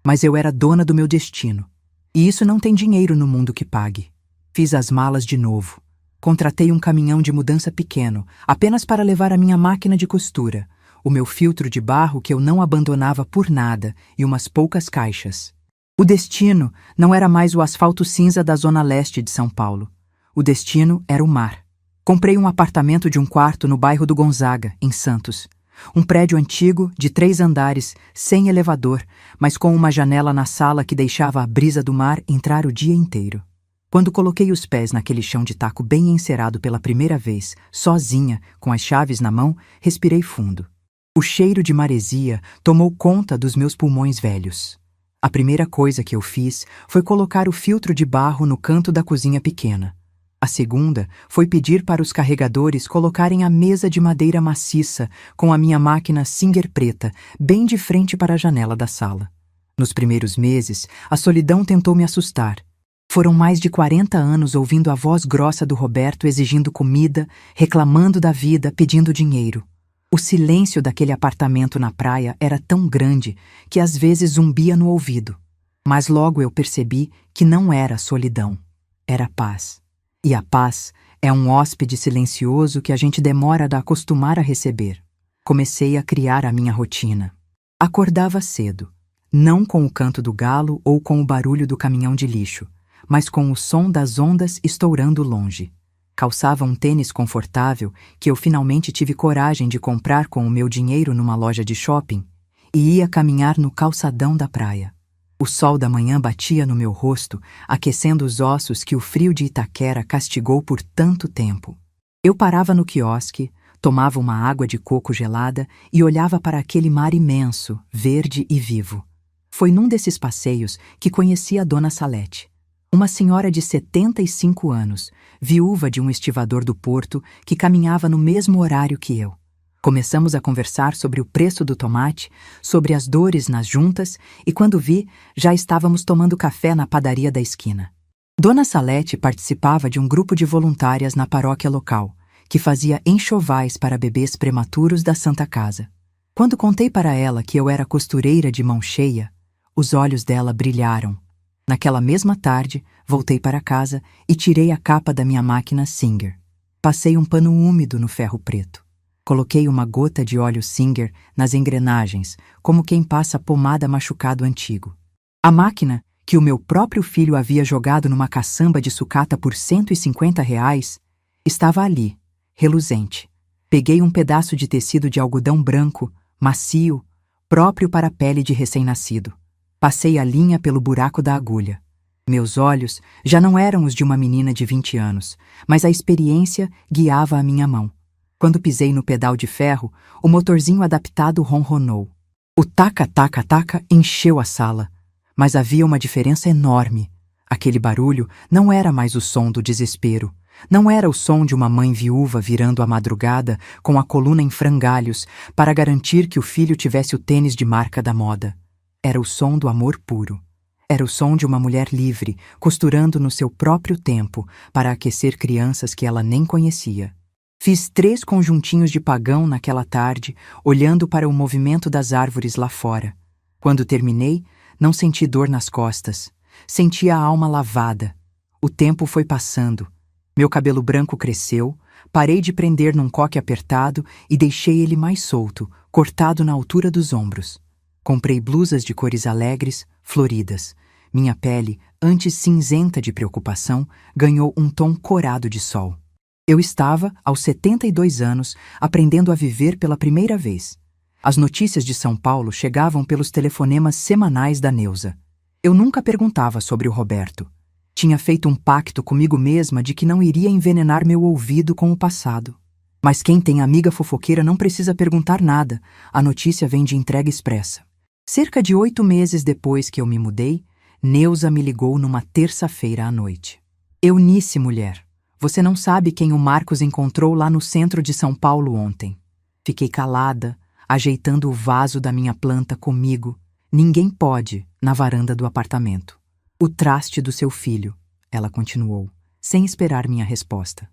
mas eu era dona do meu destino. E isso não tem dinheiro no mundo que pague. Fiz as malas de novo. Contratei um caminhão de mudança pequeno, apenas para levar a minha máquina de costura, o meu filtro de barro que eu não abandonava por nada e umas poucas caixas. O destino não era mais o asfalto cinza da zona leste de São Paulo. O destino era o mar. Comprei um apartamento de um quarto no bairro do Gonzaga, em Santos. Um prédio antigo, de 3 andares, sem elevador, mas com uma janela na sala que deixava a brisa do mar entrar o dia inteiro. Quando coloquei os pés naquele chão de taco bem encerado pela primeira vez, sozinha, com as chaves na mão, respirei fundo. O cheiro de maresia tomou conta dos meus pulmões velhos. A primeira coisa que eu fiz foi colocar o filtro de barro no canto da cozinha pequena. A segunda foi pedir para os carregadores colocarem a mesa de madeira maciça com a minha máquina Singer preta bem de frente para a janela da sala. Nos primeiros meses, a solidão tentou me assustar. Foram mais de 40 anos ouvindo a voz grossa do Roberto exigindo comida, reclamando da vida, pedindo dinheiro. O silêncio daquele apartamento na praia era tão grande que às vezes zumbia no ouvido. Mas logo eu percebi que não era solidão, era paz. E a paz é um hóspede silencioso que a gente demora a acostumar a receber. Comecei a criar a minha rotina. Acordava cedo, não com o canto do galo ou com o barulho do caminhão de lixo, mas com o som das ondas estourando longe. Calçava um tênis confortável que eu finalmente tive coragem de comprar com o meu dinheiro numa loja de shopping e ia caminhar no calçadão da praia. O sol da manhã batia no meu rosto, aquecendo os ossos que o frio de Itaquera castigou por tanto tempo. Eu parava no quiosque, tomava uma água de coco gelada e olhava para aquele mar imenso, verde e vivo. Foi num desses passeios que conheci a Dona Salete. Uma senhora de 75 anos, viúva de um estivador do porto que caminhava no mesmo horário que eu. Começamos a conversar sobre o preço do tomate, sobre as dores nas juntas e quando vi, já estávamos tomando café na padaria da esquina. Dona Salete participava de um grupo de voluntárias na paróquia local, que fazia enxovais para bebês prematuros da Santa Casa. Quando contei para ela que eu era costureira de mão cheia, os olhos dela brilharam. Naquela mesma tarde, voltei para casa e tirei a capa da minha máquina Singer. Passei um pano úmido no ferro preto. Coloquei uma gota de óleo Singer nas engrenagens, como quem passa pomada machucado antigo. A máquina, que o meu próprio filho havia jogado numa caçamba de sucata por R$ 150, estava ali, reluzente. Peguei um pedaço de tecido de algodão branco, macio, próprio para a pele de recém-nascido. Passei a linha pelo buraco da agulha. Meus olhos já não eram os de uma menina de 20 anos, mas a experiência guiava a minha mão. Quando pisei no pedal de ferro, o motorzinho adaptado ronronou. O taca-taca-taca encheu a sala, mas havia uma diferença enorme. Aquele barulho não era mais o som do desespero. Não era o som de uma mãe viúva virando à madrugada com a coluna em frangalhos para garantir que o filho tivesse o tênis de marca da moda. Era o som do amor puro. Era o som de uma mulher livre, costurando no seu próprio tempo para aquecer crianças que ela nem conhecia. Fiz 3 conjuntinhos de pagão naquela tarde, olhando para o movimento das árvores lá fora. Quando terminei, não senti dor nas costas. Senti a alma lavada. O tempo foi passando. Meu cabelo branco cresceu, parei de prender num coque apertado e deixei ele mais solto, cortado na altura dos ombros. Comprei blusas de cores alegres, floridas. Minha pele, antes cinzenta de preocupação, ganhou um tom corado de sol. Eu estava, aos 72 anos, aprendendo a viver pela primeira vez. As notícias de São Paulo chegavam pelos telefonemas semanais da Neuza. Eu nunca perguntava sobre o Roberto. Tinha feito um pacto comigo mesma de que não iria envenenar meu ouvido com o passado. Mas quem tem amiga fofoqueira não precisa perguntar nada, a notícia vem de entrega expressa. Cerca de 8 meses depois que eu me mudei, Neuza me ligou numa terça-feira à noite. Eunice, mulher, você não sabe quem o Marcos encontrou lá no centro de São Paulo ontem. Fiquei calada, ajeitando o vaso da minha planta comigo. Ninguém pode, na varanda do apartamento. O traste do seu filho. ela continuou, sem esperar minha resposta.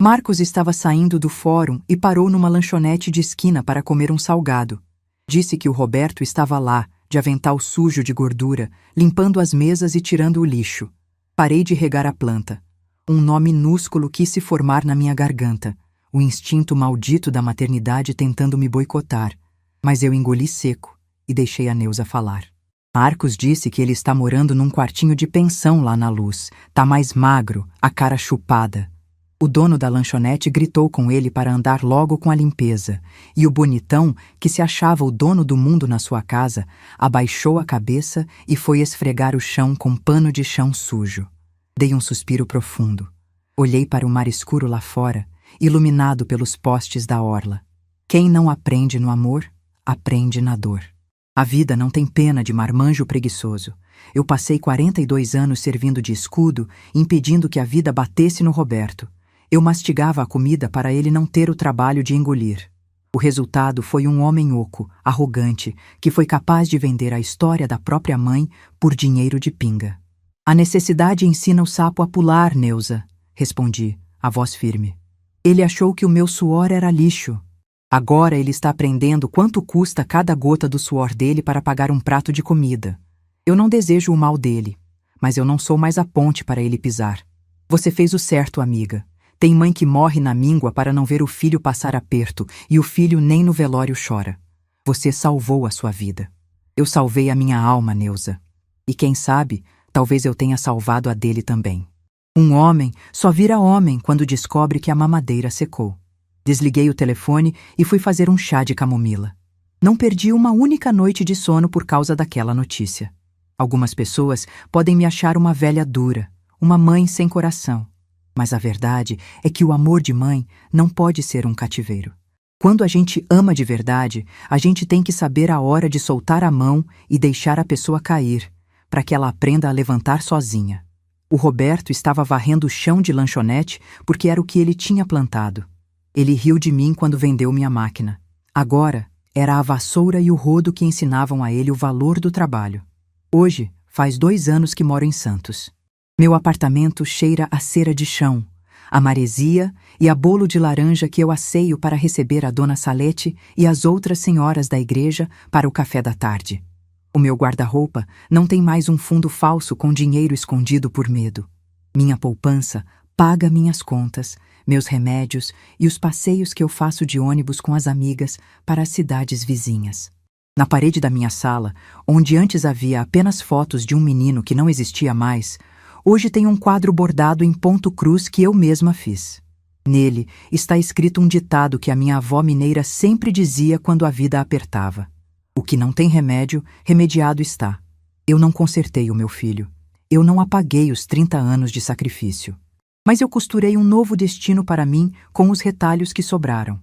Marcos estava saindo do fórum e parou numa lanchonete de esquina para comer um salgado. Disse que o Roberto estava lá, de avental sujo de gordura, limpando as mesas e tirando o lixo. Parei de regar a planta. Um nó minúsculo quis se formar na minha garganta, o instinto maldito da maternidade tentando me boicotar. Mas eu engoli seco e deixei a Neuza falar. Marcos disse que ele está morando num quartinho de pensão lá na Luz. Tá mais magro, a cara chupada. O dono da lanchonete gritou com ele para andar logo com a limpeza, e o bonitão, que se achava o dono do mundo na sua casa, abaixou a cabeça e foi esfregar o chão com pano de chão sujo. Dei um suspiro profundo. Olhei para o mar escuro lá fora, iluminado pelos postes da orla. Quem não aprende no amor, aprende na dor. A vida não tem pena de marmanjo preguiçoso. Eu passei 42 anos servindo de escudo, impedindo que a vida batesse no Roberto. Eu mastigava a comida para ele não ter o trabalho de engolir. O resultado foi um homem oco, arrogante, que foi capaz de vender a história da própria mãe por dinheiro de pinga. A necessidade ensina o sapo a pular, Neuza, respondi, a voz firme. Ele achou que o meu suor era lixo. Agora ele está aprendendo quanto custa cada gota do suor dele para pagar um prato de comida. Eu não desejo o mal dele, mas eu não sou mais a ponte para ele pisar. Você fez o certo, amiga. Tem mãe que morre na míngua para não ver o filho passar aperto, e o filho nem no velório chora. Você salvou a sua vida. Eu salvei a minha alma, Neuza. E quem sabe, talvez eu tenha salvado a dele também. Um homem só vira homem quando descobre que a mamadeira secou. Desliguei o telefone e fui fazer um chá de camomila. Não perdi uma única noite de sono por causa daquela notícia. Algumas pessoas podem me achar uma velha dura, uma mãe sem coração. Mas a verdade é que o amor de mãe não pode ser um cativeiro. Quando a gente ama de verdade, a gente tem que saber a hora de soltar a mão e deixar a pessoa cair, para que ela aprenda a levantar sozinha. O Roberto estava varrendo o chão de lanchonete porque era o que ele tinha plantado. Ele riu de mim quando vendeu minha máquina. Agora, era a vassoura e o rodo que ensinavam a ele o valor do trabalho. Hoje, faz 2 anos que moro em Santos. Meu apartamento cheira a cera de chão, a maresia e a bolo de laranja que eu asseio para receber a dona Salete e as outras senhoras da igreja para o café da tarde. O meu guarda-roupa não tem mais um fundo falso com dinheiro escondido por medo. Minha poupança paga minhas contas, meus remédios e os passeios que eu faço de ônibus com as amigas para as cidades vizinhas. Na parede da minha sala, onde antes havia apenas fotos de um menino que não existia mais, hoje tem um quadro bordado em ponto cruz que eu mesma fiz. Nele está escrito um ditado que a minha avó mineira sempre dizia quando a vida apertava. O que não tem remédio, remediado está. Eu não consertei o meu filho. Eu não apaguei os 30 anos de sacrifício. Mas eu costurei um novo destino para mim com os retalhos que sobraram.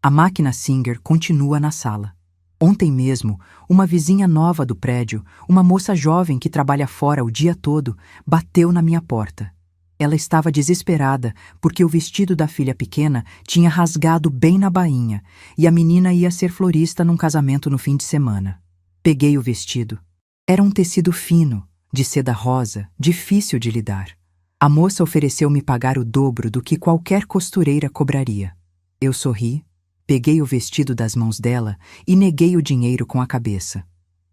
A máquina Singer continua na sala. Ontem mesmo, uma vizinha nova do prédio, uma moça jovem que trabalha fora o dia todo, bateu na minha porta. Ela estava desesperada porque o vestido da filha pequena tinha rasgado bem na bainha e a menina ia ser florista num casamento no fim de semana. Peguei o vestido. Era um tecido fino, de seda rosa, difícil de lidar. A moça ofereceu-me pagar o dobro do que qualquer costureira cobraria. Eu sorri. Peguei o vestido das mãos dela e neguei o dinheiro com a cabeça.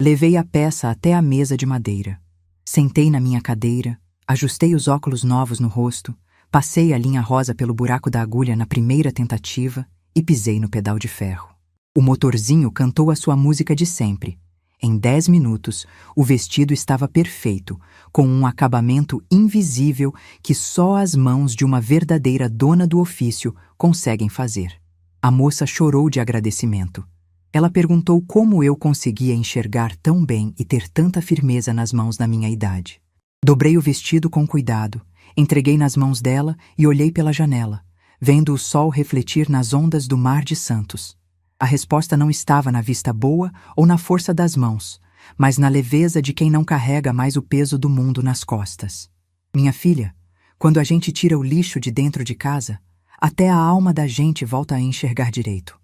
Levei a peça até a mesa de madeira. Sentei na minha cadeira, ajustei os óculos novos no rosto, passei a linha rosa pelo buraco da agulha na primeira tentativa e pisei no pedal de ferro. O motorzinho cantou a sua música de sempre. Em 10 minutos, o vestido estava perfeito, com um acabamento invisível que só as mãos de uma verdadeira dona do ofício conseguem fazer. A moça chorou de agradecimento. Ela perguntou como eu conseguia enxergar tão bem e ter tanta firmeza nas mãos na minha idade. Dobrei o vestido com cuidado, entreguei nas mãos dela e olhei pela janela, vendo o sol refletir nas ondas do mar de Santos. A resposta não estava na vista boa ou na força das mãos, mas na leveza de quem não carrega mais o peso do mundo nas costas. Minha filha, quando a gente tira o lixo de dentro de casa, até a alma da gente volta a enxergar direito.